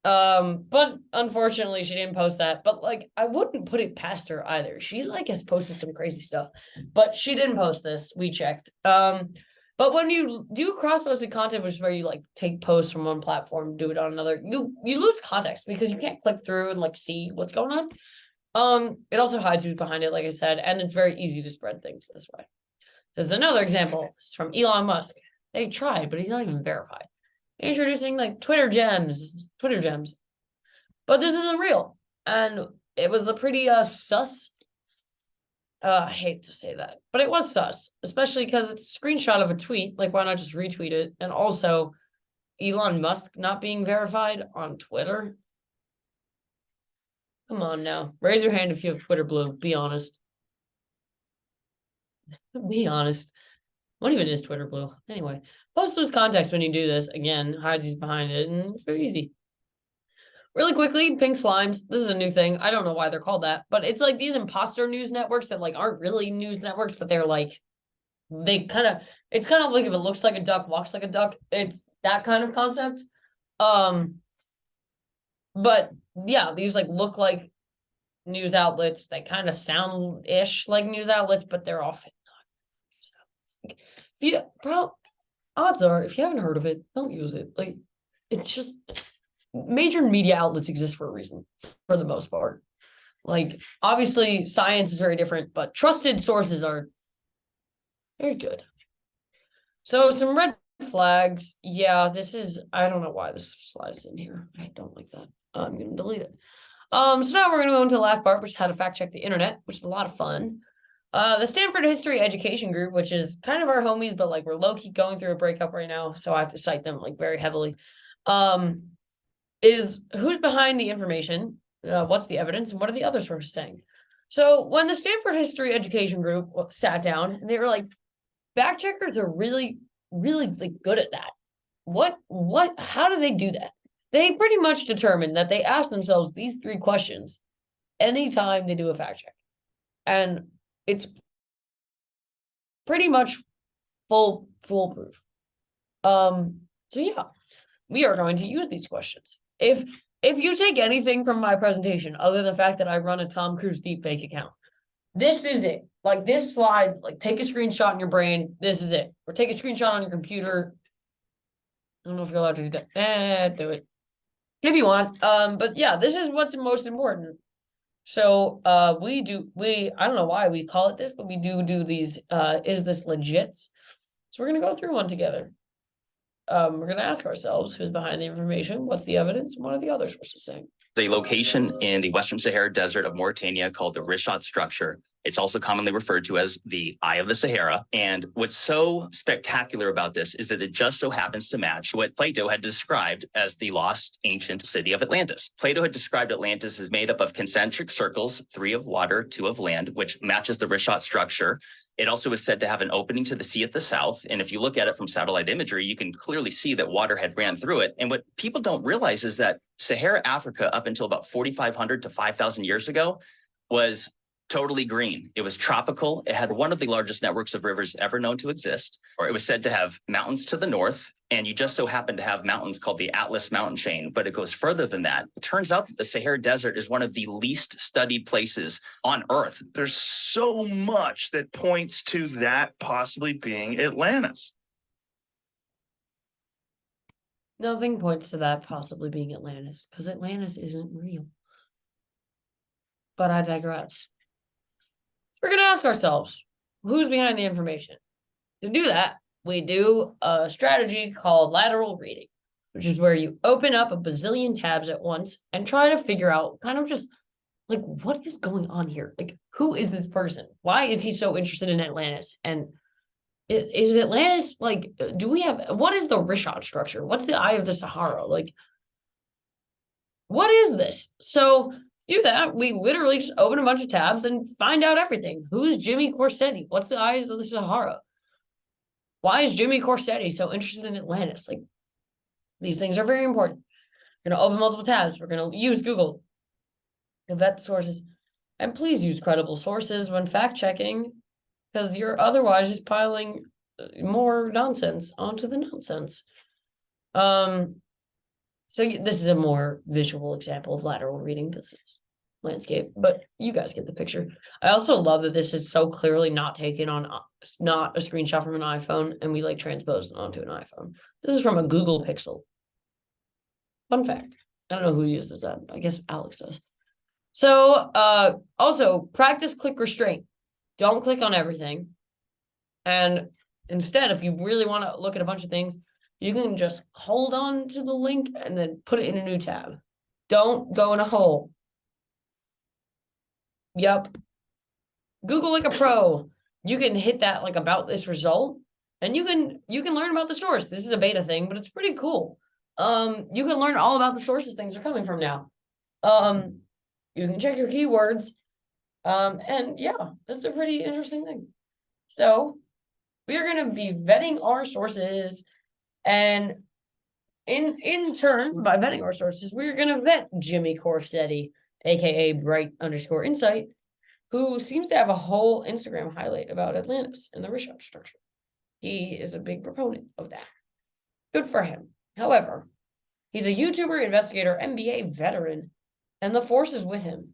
But unfortunately she didn't post that, but like, I wouldn't put it past her either. She like has posted some crazy stuff, but she didn't post this. We checked. But when you do cross-posted content, which is where you like take posts from one platform, do it on another, you lose context because you can't click through and like see what's going on. It also hides who's behind it, like I said, and it's very easy to spread things this way. There's another example. This is from Elon Musk. They tried, but he's not even verified. Introducing like Twitter gems. But this isn't real. And it was a pretty sus. I hate to say that, but it was sus, especially because it's a screenshot of a tweet. Like, why not just retweet it? And also, Elon Musk not being verified on Twitter. Come on now. Raise your hand if you have Twitter Blue. Be honest. Be honest. What even is Twitter Blue? Anyway, post those context when you do this. Again, hides who's behind it, and it's very easy. Really quickly, pink slimes. This is a new thing. I don't know why they're called that, but it's like these imposter news networks that like aren't really news networks, but they're like, it's kind of like if it looks like a duck, walks like a duck. It's that kind of concept. But yeah, these like look like news outlets. They kind of sound-ish like news outlets, but they're often not news outlets. Odds are, if you haven't heard of it, don't use it. Like, it's just major media outlets exist for a reason, for the most part. Like, obviously, science is very different, but trusted sources are very good. So, some red flags. Yeah, I don't know why this slide is in here. I don't like that. I'm going to delete it. So now we're going to go into the last part, which is how to fact check the internet, which is a lot of fun. The Stanford History Education Group, which is kind of our homies, but like we're low-key going through a breakup right now, so I have to cite them like very heavily. Is who's behind the information, what's the evidence, and what are the other sources saying? So when the Stanford History Education Group sat down, and they were like, fact checkers are really, really like good at that. How do they do that? They pretty much determined that they ask themselves these 3 questions anytime they do a fact check. And it's pretty much foolproof. So yeah, we are going to use these questions. If you take anything from my presentation, other than the fact that I run a Tom Cruise deepfake account, this is it. Like this slide, like take a screenshot in your brain. This is it. Or take a screenshot on your computer. I don't know if you're allowed to do that. Do it if you want. But yeah, this is what's most important. So I don't know why we call it this, but we do these is this legit? So we're gonna go through one together. We're gonna ask ourselves who's behind the information, what's the evidence, and what are the other sources saying? The location in the Western Sahara Desert of Mauritania called the Richat structure. It's also commonly referred to as the Eye of the Sahara. And what's so spectacular about this is that it just so happens to match what Plato had described as the lost ancient city of Atlantis. Plato had described Atlantis as made up of concentric circles, 3 of water, 2 of land, which matches the Richat structure. It also is said to have an opening to the sea at the south. And if you look at it from satellite imagery, you can clearly see that water had ran through it. And what people don't realize is that Sahara Africa, up until about 4,500 to 5,000 years ago, was totally green. It was tropical. It had one of the largest networks of rivers ever known to exist, or it was said to have mountains to the north. And you just so happen to have mountains called the Atlas mountain chain, but it goes further than that. It turns out that the Sahara Desert is one of the least studied places on Earth. There's so much that points to that possibly being Atlantis. Nothing points to that possibly being Atlantis, because Atlantis isn't real. But I digress. We're going to ask ourselves, who's behind the information? To do that, we do a strategy called lateral reading, which is where you open up a bazillion tabs at once and try to figure out kind of just like, what is going on here? Like, who is this person? Why is he so interested in Atlantis? And is Atlantis, like, what is the Richat structure? What's the Eye of the Sahara? Like, what is this? So do that, we literally just open a bunch of tabs and find out everything. Who's Jimmy Corsetti? What's the Eyes of the Sahara? Why is Jimmy Corsetti so interested in Atlantis? Like, these things are very important. We're going to open multiple tabs. We're going to use Google to vet sources. And please use credible sources when fact-checking, because you're otherwise just piling more nonsense onto the nonsense. So this is a more visual example of lateral reading, because it's landscape, but you guys get the picture. I also love that this is so clearly not taken on, not a screenshot from an iPhone, and we like transposed it onto an iPhone. This is from a Google Pixel. Fun fact. I don't know who uses that. I guess Alex does. So, also practice click restraint. Don't click on everything. And instead, if you really want to look at a bunch of things, you can just hold on to the link and then put it in a new tab. Don't go in a hole. Yep. Google like a pro. You can hit that like about this result, and you can learn about the source. This is a beta thing, but it's pretty cool. You can learn all about the sources things are coming from now. You can check your keywords. And yeah, that's a pretty interesting thing. So we are going to be vetting our sources, and in turn, by vetting our sources, we're going to vet Jimmy Corsetti, aka Bright_Insight, who seems to have a whole Instagram highlight about Atlantis and the Richard structure. He is a big proponent of that. Good for him. However, he's a YouTuber, investigator, MBA veteran, and the force is with him.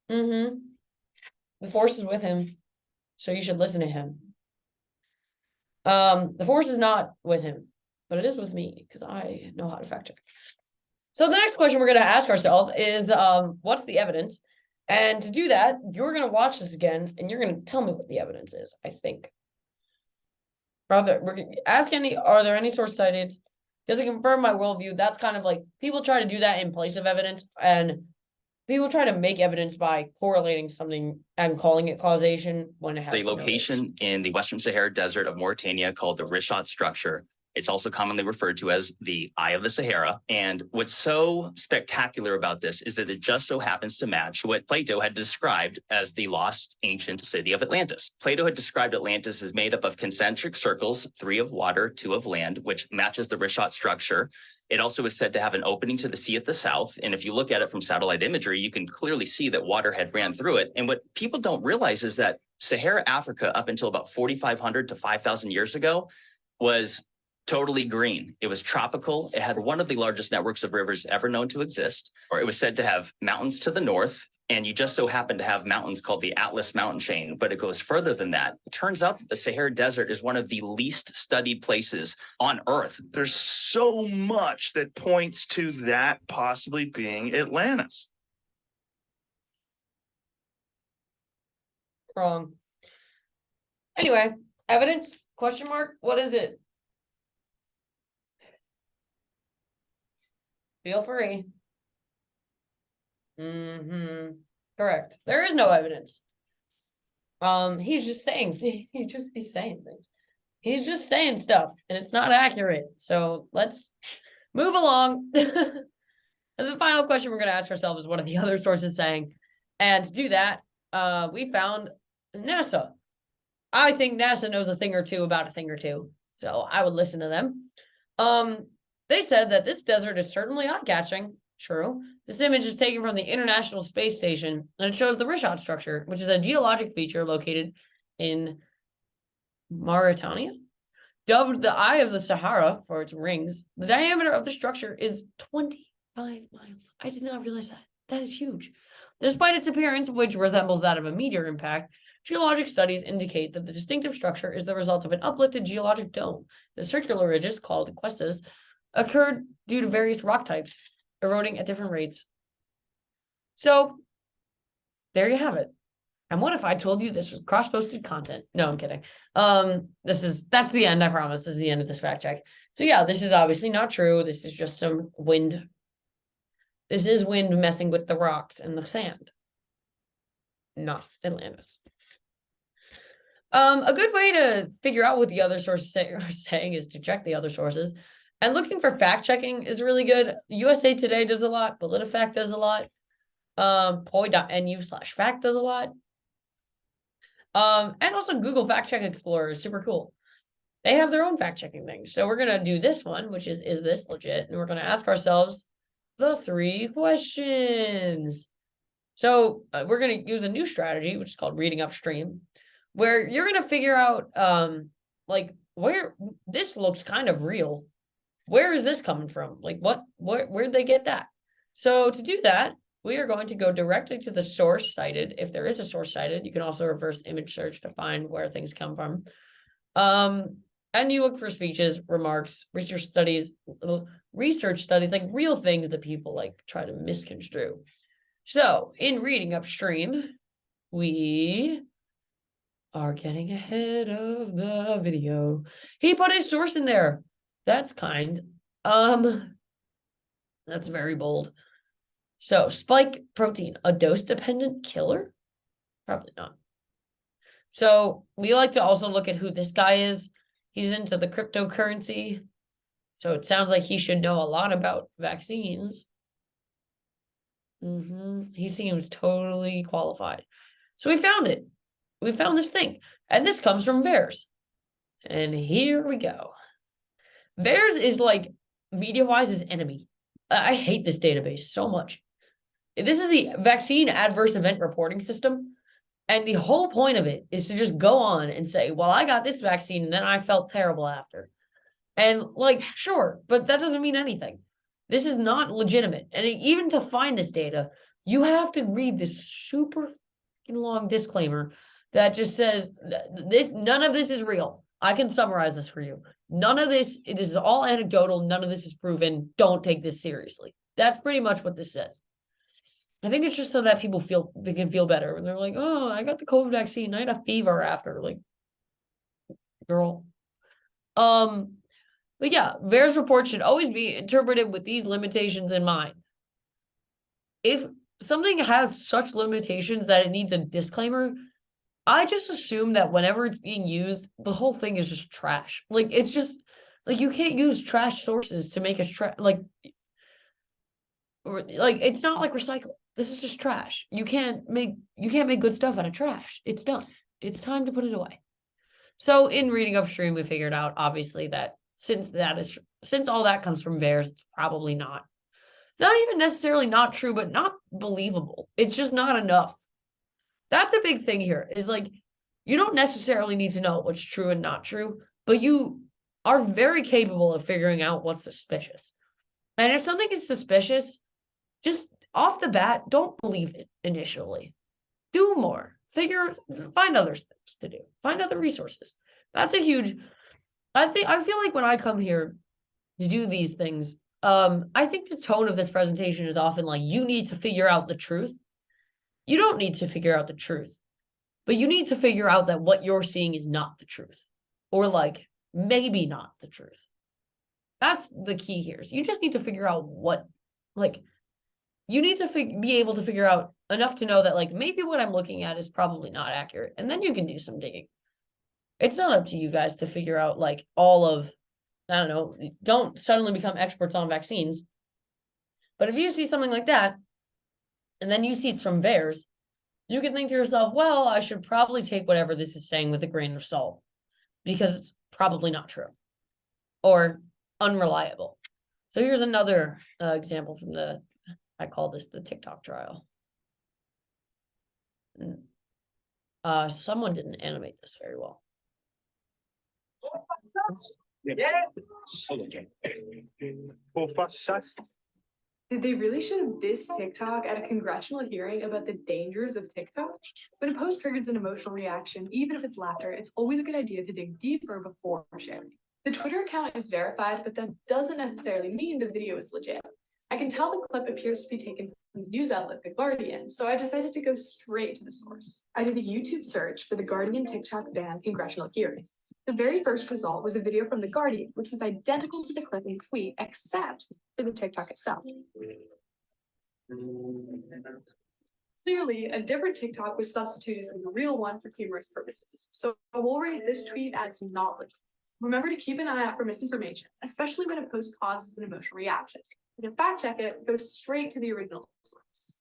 The force is with him, so you should listen to him. The force is not with him, but it is with me because I know how to fact check. So the next question we're going to ask ourselves is, what's the evidence? And to do that, you're going to watch this again, and you're going to tell me what the evidence is, I think. Are there any source cited? Does it confirm my worldview? That's kind of like, people try to do that in place of evidence, and people try to make evidence by correlating something and calling it causation when it has The location in the Western Sahara Desert of Mauritania called the Richat structure. It's also commonly referred to as the Eye of the Sahara. And what's so spectacular about this is that it just so happens to match what Plato had described as the lost ancient city of Atlantis. Plato had described Atlantis as made up of concentric circles, 3 of water, 2 of land, which matches the Richat structure. It also is said to have an opening to the sea at the south. And if you look at it from satellite imagery, you can clearly see that water had ran through it. And what people don't realize is that Sahara Africa, up until about 4,500 to 5,000 years ago, was totally green. It was tropical. It had one of the largest networks of rivers ever known to exist, or it was said to have mountains to the north. And you just so happen to have mountains called the Atlas mountain chain, but it goes further than that. It turns out that the Sahara Desert is one of the least studied places on Earth. There's so much that points to that possibly being Atlantis. Wrong. Anyway, evidence? Question mark? What is it? Feel free. Correct. There is no evidence. He's just saying, he's just saying things. He's just saying stuff, and it's not accurate. So let's move along. And the final question we're going to ask ourselves is, what are the other sources saying? And to do that, we found NASA. I think NASA knows a thing or two about a thing or two, so I would listen to them. They said that this desert is certainly eye-catching. True. This image is taken from the International Space Station, and it shows the Richat structure, which is a geologic feature located in Mauritania. Dubbed the Eye of the Sahara for its rings, the diameter of the structure is 25 miles. I did not realize that. That is huge. Despite its appearance, which resembles that of a meteor impact, geologic studies indicate that the distinctive structure is the result of an uplifted geologic dome. The circular ridges, called cuestas, occurred due to various rock types eroding at different rates. So there you have it. And what if I told you this was cross-posted content? No, I'm kidding. That's the end, I promise. This is the end of this fact check. So yeah, this is obviously not true. This is just some wind. This is wind messing with the rocks and the sand. Not Atlantis. A good way to figure out what the other sources are saying is to check the other sources. And looking for fact checking is really good. USA Today does a lot. PolitiFact does a lot. Poi.nu/fact does a lot. And also Google Fact Check Explorer is super cool. They have their own fact checking thing. So we're going to do this one, which is this legit? And we're going to ask ourselves the 3 questions. So we're going to use a new strategy, which is called reading upstream, where you're going to figure out like where this looks kind of real. Where is this coming from? Like where'd they get that? So to do that, we are going to go directly to the source cited. If there is a source cited, you can also reverse image search to find where things come from. And you look for speeches, remarks, research studies, like real things that people like try to misconstrue. So in reading upstream, we are getting ahead of the video. He put his source in there. That's kind. That's very bold. So spike protein, a dose-dependent killer? Probably not. So we like to also look at who this guy is. He's into the cryptocurrency. So it sounds like he should know a lot about vaccines. He seems totally qualified. So we found it. We found this thing. And this comes from VAERS. And here we go. VAERS is like MediaWise's enemy. I hate this database so much. This is the vaccine adverse event reporting system. And the whole point of it is to just go on and say, well, I got this vaccine and then I felt terrible after. And like, sure, but that doesn't mean anything. This is not legitimate. And even to find this data, you have to read this super long disclaimer that just says none of this is real. I can summarize this for you. None of this is all anecdotal. None of this is proven. Don't take this seriously. That's pretty much what this says. I think it's just so that people can feel better. And they're like, oh, I got the COVID vaccine. I had a fever after. Like, girl. But yeah, VAERS reports should always be interpreted with these limitations in mind. If something has such limitations that it needs a disclaimer, I just assume that whenever it's being used, the whole thing is just trash. Like, it's just, like, you can't use trash sources to make a like, it's not like recycling. This is just trash. You can't make good stuff out of trash. It's done. It's time to put it away. So in reading upstream, we figured out obviously that since all that comes from VAERS, it's probably not even necessarily not true, but not believable. It's just not enough. That's a big thing here, is like, you don't necessarily need to know what's true and not true, but you are very capable of figuring out what's suspicious. And if something is suspicious, just off the bat, don't believe it initially. Do more. Find other things to do. Find other resources. That's a huge, I feel like when I come here to do these things, I think the tone of this presentation is often like, you need to figure out the truth. You don't need to figure out the truth, but you need to figure out that what you're seeing is not the truth, or like maybe not the truth. That's the key here. So you just need to figure out what, like, you need to be able to figure out enough to know that like maybe what I'm looking at is probably not accurate, and then you can do some digging. It's not up to you guys to figure out like all of, I don't know, don't suddenly become experts on vaccines. But if you see something like that, and then you see it's from VAERS, you can think to yourself, well, I should probably take whatever this is saying with a grain of salt, because it's probably not true or unreliable. So here's another example from I call this the TikTok trial. Someone didn't animate this very well. Did they really show this TikTok at a congressional hearing about the dangers of TikTok? When a post triggers an emotional reaction, even if it's laughter, it's always a good idea to dig deeper before sharing. The Twitter account is verified, but that doesn't necessarily mean the video is legit. I can tell the clip appears to be taken from the news outlet The Guardian, so I decided to go straight to the source. I did a YouTube search for The Guardian TikTok ban congressional hearings. The very first result was a video from The Guardian, which was identical to the clip and tweet, except for the TikTok itself. Clearly, a different TikTok was substituted for the real one for humorous purposes, so I will rate this tweet as not legit. Remember to keep an eye out for misinformation, especially when a post causes an emotional reaction. And to fact check it, go straight to the original source.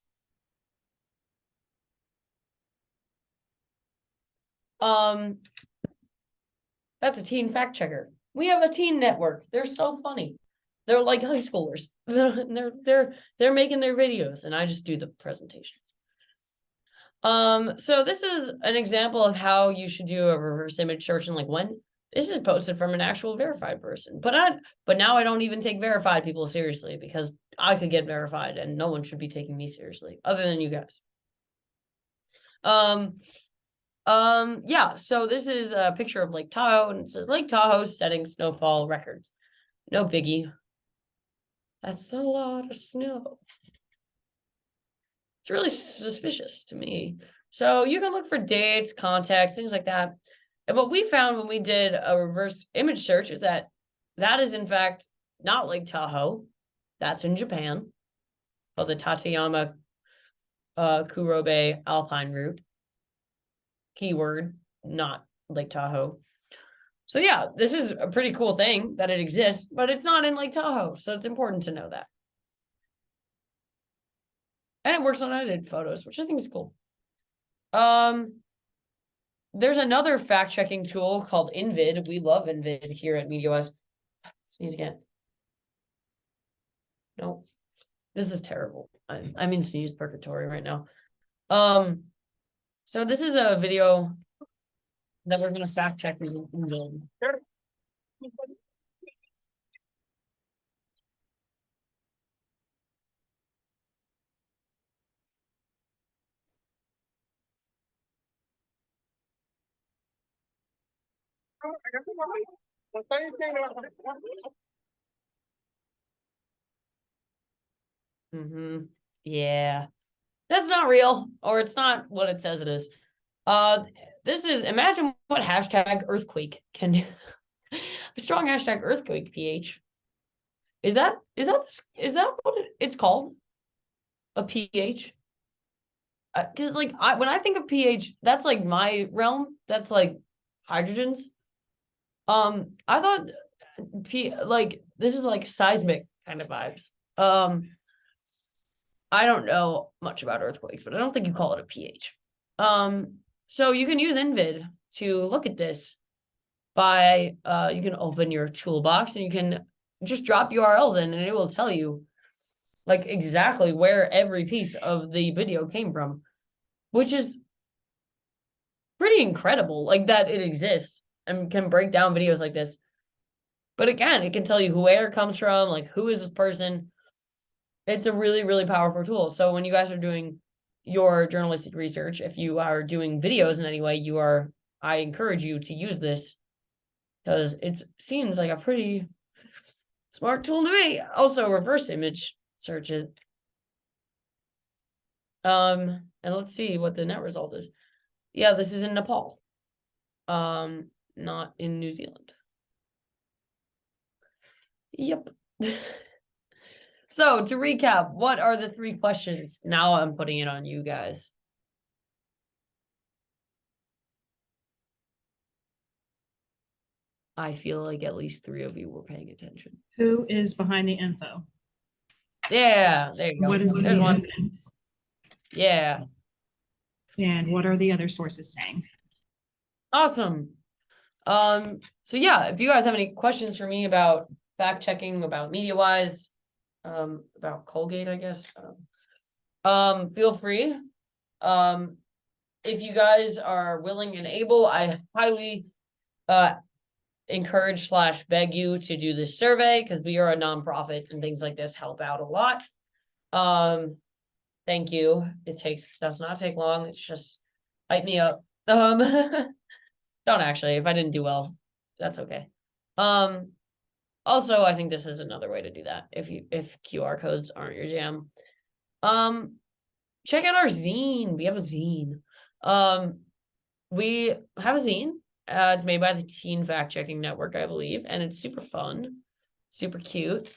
That's a teen fact checker. We have a teen network. They're so funny. They're like high schoolers. They're making their videos, and I just do the presentations. So this is an example of how you should do a reverse image search and like when. this is posted from an actual verified person. But now I don't even take verified people seriously because I could get verified and no one should be taking me seriously other than you guys. Yeah, so this is a picture of Lake Tahoe, and it says Lake Tahoe setting snowfall records. No biggie. That's a lot of snow. It's really suspicious to me. So you can look for dates, context, things like that. And what we found when we did a reverse image search is that is in fact not Lake Tahoe. That's in Japan, called the Tateyama Kurobe Alpine Route. Keyword, not Lake Tahoe. So yeah, this is a pretty cool thing that it exists, but it's not in Lake Tahoe. So it's important to know that. And it works on edited photos, which I think is cool. There's another fact-checking tool called Invid. We love Invid here at MediaWise. Sneeze again. No, this is terrible. I'm in sneeze purgatory right now. So this is a video that we're gonna fact check using Invid. Yeah, that's not real, or it's not what it says it is. This is, imagine what hashtag earthquake can do. A strong hashtag earthquake pH. Is that what it's called? A pH? Because like when I think of pH, that's like my realm. That's like hydrogens. I thought this is like seismic kind of vibes. I don't know much about earthquakes, but I don't think you call it a pH. So you can use Invid to look at this by you can open your toolbox and you can just drop URLs in and it will tell you like exactly where every piece of the video came from, which is pretty incredible, like that it exists and can break down videos like this. But again, it can tell you where it comes from, like who is this person. It's a really, really powerful tool. So when you guys are doing your journalistic research, if you are doing videos in any way, I encourage you to use this because it seems like a pretty smart tool to me. Also, reverse image search it. And let's see what the net result is. Yeah, this is in Nepal. Not in New Zealand. Yep. So to recap, what are the 3 questions? Now I'm putting it on you guys. I feel like at least 3 of you were paying attention. Who is behind the info? Yeah, there you go. What is the There's one. evidence? Yeah. And what are the other sources saying? Awesome. So yeah, if you guys have any questions for me about fact checking, about MediaWise, about Colgate, I guess, feel free. If you guys are willing and able, I highly encourage / beg you to do this survey because we are a nonprofit and things like this help out a lot. Thank you. Does not take long. It's just hype me up. Don't actually. If I didn't do well, that's okay. Also, I think this is another way to do that if QR codes aren't your jam. Check out our zine. We have a zine. We have a zine. It's made by the Teen Fact Checking Network, I believe, and it's super fun, super cute.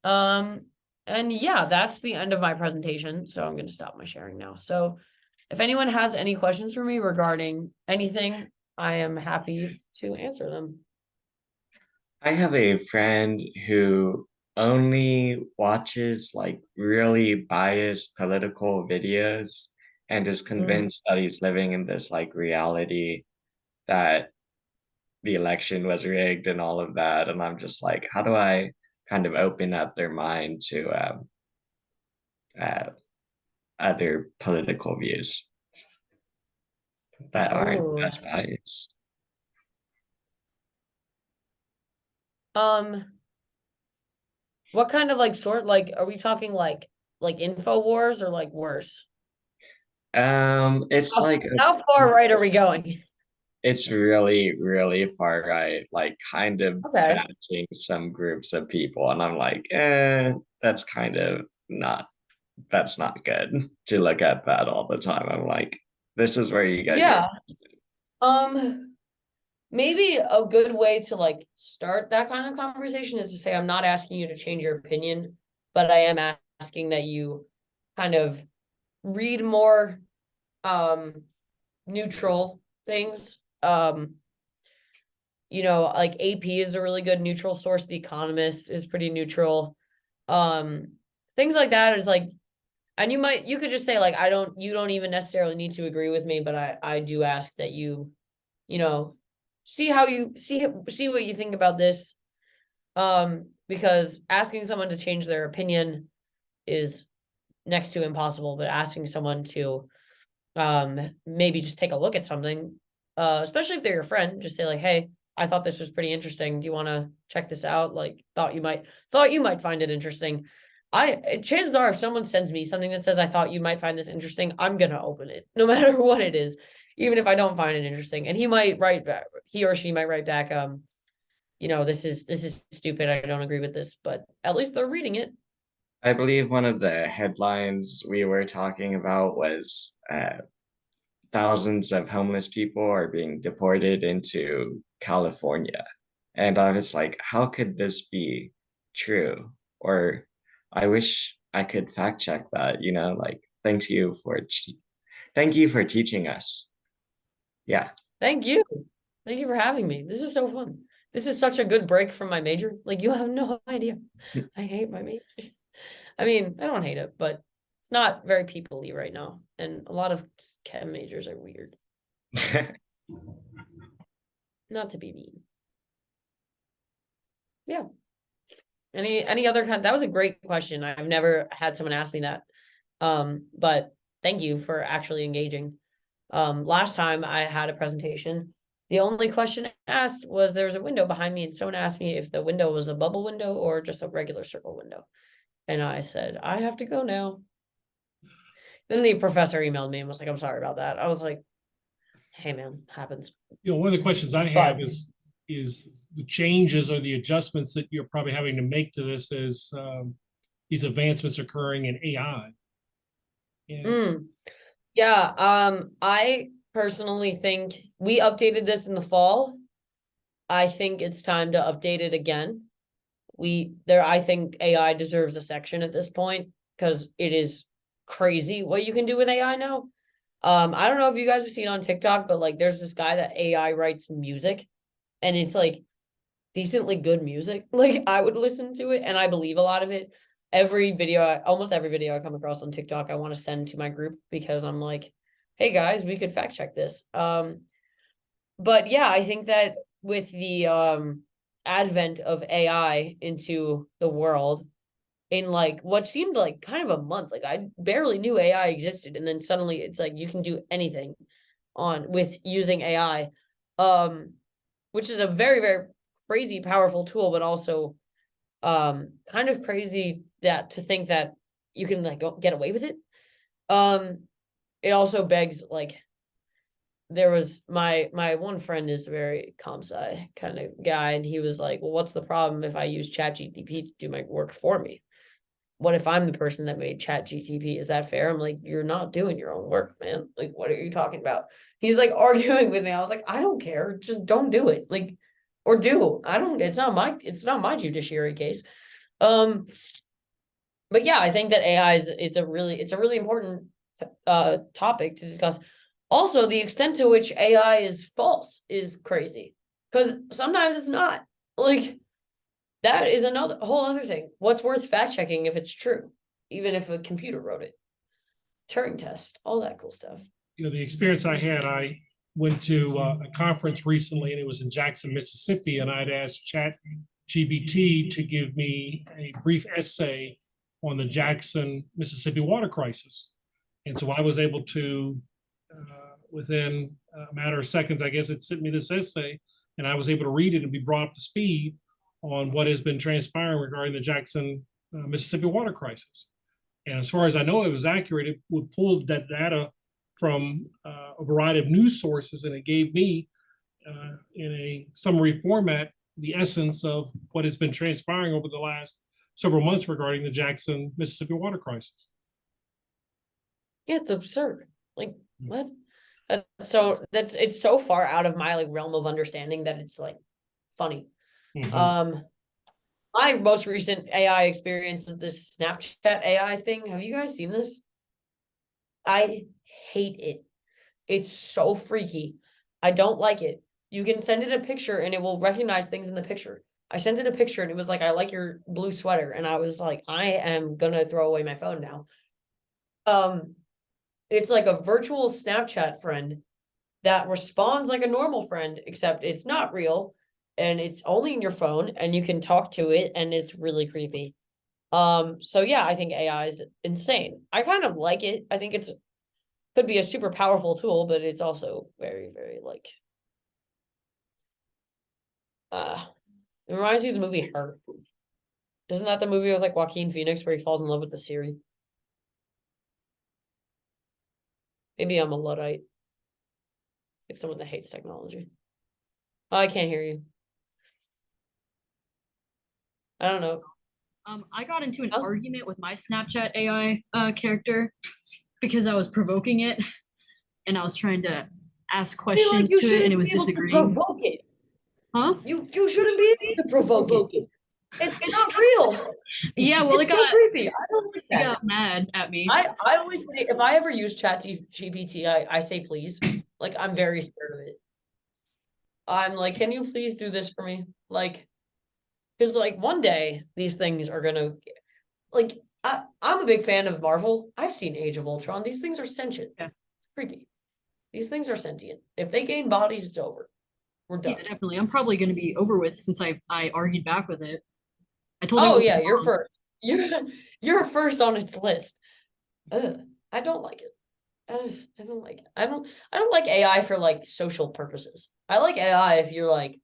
And yeah, that's the end of my presentation. So I'm going to stop my sharing now. So if anyone has any questions for me regarding anything, I am happy to answer them. I have a friend who only watches like really biased political videos and is convinced that he's living in this like reality that the election was rigged and all of that. And I'm just like, how do I kind of open up their mind to other political views that aren't as biased? What kind of like sort, like, are we talking like InfoWars or like worse? It's like How far right are we going? it's really, really far right, like kind of Okay. bashing some groups of people, and I'm like, that's kind of not, that's not good to look at that all the time. I'm like, this is where you get Yeah. Maybe a good way to like start that kind of conversation is to say, I'm not asking you to change your opinion, but I am asking that you kind of read more neutral things. Like AP is a really good neutral source. The Economist is pretty neutral. Things like that is like, and you could just say like, you don't even necessarily need to agree with me, but I do ask that you see how you see what you think about this. Because asking someone to change their opinion is next to impossible, but asking someone to maybe just take a look at something, especially if they're your friend, just say like, hey, I thought this was pretty interesting. Do you want to check this out? Like, thought you might find it interesting. Chances are if someone sends me something that says I thought you might find this interesting, I'm gonna open it no matter what it is, even if I don't find it interesting. And he or she might write back, this is stupid, I don't agree with this, but at least they're reading it. I believe one of the headlines we were talking about was thousands of homeless people are being deported into California. And I was like, how could this be true? Or I wish I could fact check that, like, thank you for teaching us. Yeah. Thank you for having me. This is so fun. This is such a good break from my major. Like, you have no idea. I hate my major. I mean, I don't hate it, but it's not very people-y right now. And a lot of chem majors are weird. Not to be mean. Yeah. Any other kind? That was a great question. I've never had someone ask me that. But thank you for actually engaging. Last time I had a presentation, the only question asked was there was a window behind me, and someone asked me if the window was a bubble window or just a regular circle window. And I said, I have to go now. Then the professor emailed me and was like, I'm sorry about that. I was like, hey man, happens. One of the questions I have is the changes or the adjustments that you're probably having to make to this as these advancements occurring in AI. Yeah, I personally think we updated this in the fall. I think it's time to update it again. I think AI deserves a section at this point because it is crazy what you can do with AI now. I don't know if you guys have seen on TikTok, but like there's this guy that AI writes music and it's like decently good music. Like I would listen to it and I believe a lot of it. Almost every video I come across on TikTok, I want to send to my group because I'm like, hey guys, we could fact check this. But yeah, I think that with the advent of AI into the world in like what seemed like kind of a month, like I barely knew AI existed, and then suddenly it's like you can do anything with using AI, which is a very, very crazy powerful tool, but also kind of crazy to think that you can like get away with it. It also begs like there was my one friend is a very comp-sci kind of guy, and he was like, well, what's the problem if I use ChatGPT to do my work for me? What if I'm the person that made ChatGPT? Is that fair? I'm like, you're not doing your own work, man. Like, what are you talking about? He's like arguing with me. I was like, I don't care. Just don't do it. Like, or do. It's not my judiciary case. But yeah, I think that AI it's a really important topic to discuss. Also, the extent to which AI is false is crazy because sometimes it's not. Like, that is another whole other thing. What's worth fact checking if it's true, even if a computer wrote it? Turing test, all that cool stuff. The experience I had, I went to a conference recently, and it was in Jackson, Mississippi, and I'd asked ChatGPT to give me a brief essay on the Jackson, Mississippi water crisis. And so I was able to, within a matter of seconds, I guess it sent me this essay, and I was able to read it and be brought up to speed on what has been transpiring regarding the Jackson, Mississippi water crisis. And as far as I know, it was accurate. It would pull that data from a variety of news sources, and it gave me, in a summary format, the essence of what has been transpiring over the last several months regarding the Jackson, Mississippi water crisis. Yeah, it's absurd. Like, what? So it's so far out of my like realm of understanding that it's like funny. My most recent AI experience is this Snapchat AI thing. Have you guys seen this? I hate it. It's so freaky. I don't like it. You can send it a picture and it will recognize things in the picture. I sent it a picture and it was like, I like your blue sweater. And I was like, I am gonna throw away my phone now. It's like a virtual Snapchat friend that responds like a normal friend, except it's not real and it's only in your phone and you can talk to it and it's really creepy. So yeah, I think AI is insane. I kind of like it. I think could be a super powerful tool, but it's also very, very like it reminds me of the movie Her. Isn't that the movie with like Joaquin Phoenix where he falls in love with the Siri? Maybe I'm a Luddite. Like someone that hates technology. Oh, I can't hear you. I don't know. I got into an argument with my Snapchat AI character because I was provoking it and I was trying to ask questions to it and it was disagreeing. Provoke it. Huh? You shouldn't be able to provoke it. It's not real. Yeah, well, it's so creepy. I don't like that. It got mad at me. I always say if I ever use ChatGPT, I say please. Like I'm very scared of it. I'm like, can you please do this for me? Like, because like one day these things are gonna like I'm a big fan of Marvel. I've seen Age of Ultron. These things are sentient. Yeah. It's creepy. These things are sentient. If they gain bodies, it's over. We're done. Yeah, definitely. I'm probably going to be over with since I argued back with it. I told Oh it yeah, you're first. You're first on its list. I don't like it. I don't like it. I don't like AI for like social purposes. I like AI if you're like,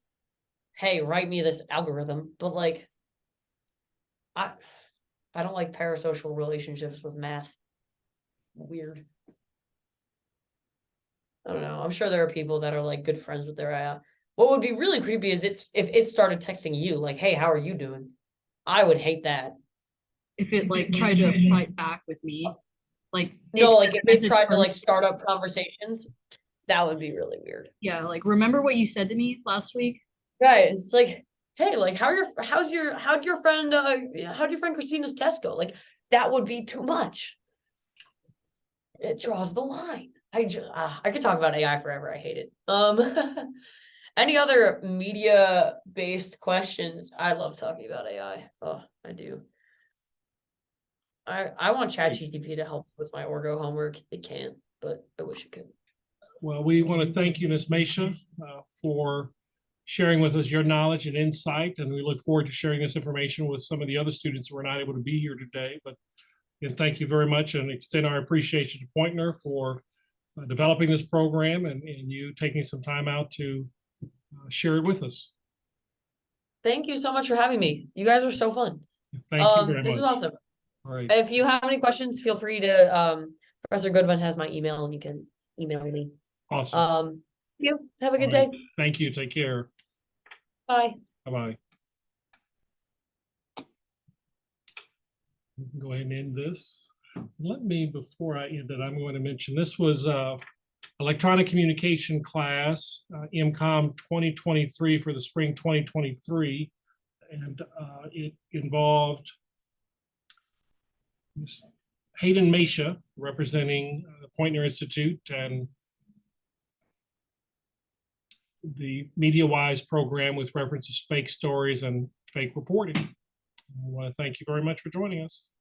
hey, write me this algorithm. But like, I don't like parasocial relationships with math. Weird. I don't know. I'm sure there are people that are like good friends with their AI. What would be really creepy is if it started texting you like, hey, how are you doing? I would hate that. If it like tried to fight back with me, like no, like if message it tried to like first. start up conversations, that would be really weird. Yeah, like remember what you said to me last week? Right. It's like, hey, like how'd your friend Christina's test go? Like that would be too much. It draws the line. I could talk about AI forever. I hate it. Any other media-based questions? I love talking about AI. Oh, I do. I want ChatGPT to help with my Orgo homework. It can't, but I wish it could. Well, we want to thank you, Ms. Mesha, for sharing with us your knowledge and insight, and we look forward to sharing this information with some of the other students who were not able to be here today. But again, thank you very much and extend our appreciation to Poynter for developing this program and you taking some time out to share it with us. Thank you so much for having me. You guys were so fun. Thank you very much. This is awesome. All right. If you have any questions, feel free to Professor Goodwin has my email and you can email me. Awesome. Have a good All right. day. Thank you. Take care. Bye. Bye-bye. We can go ahead and end this. Let me, before I end it, I'm going to mention this was electronic communication class, MCOM 2023 for the spring 2023. And it involved Hayden Mesha, representing the Poynter Institute and the MediaWise program with references fake stories and fake reporting. I want to thank you very much for joining us.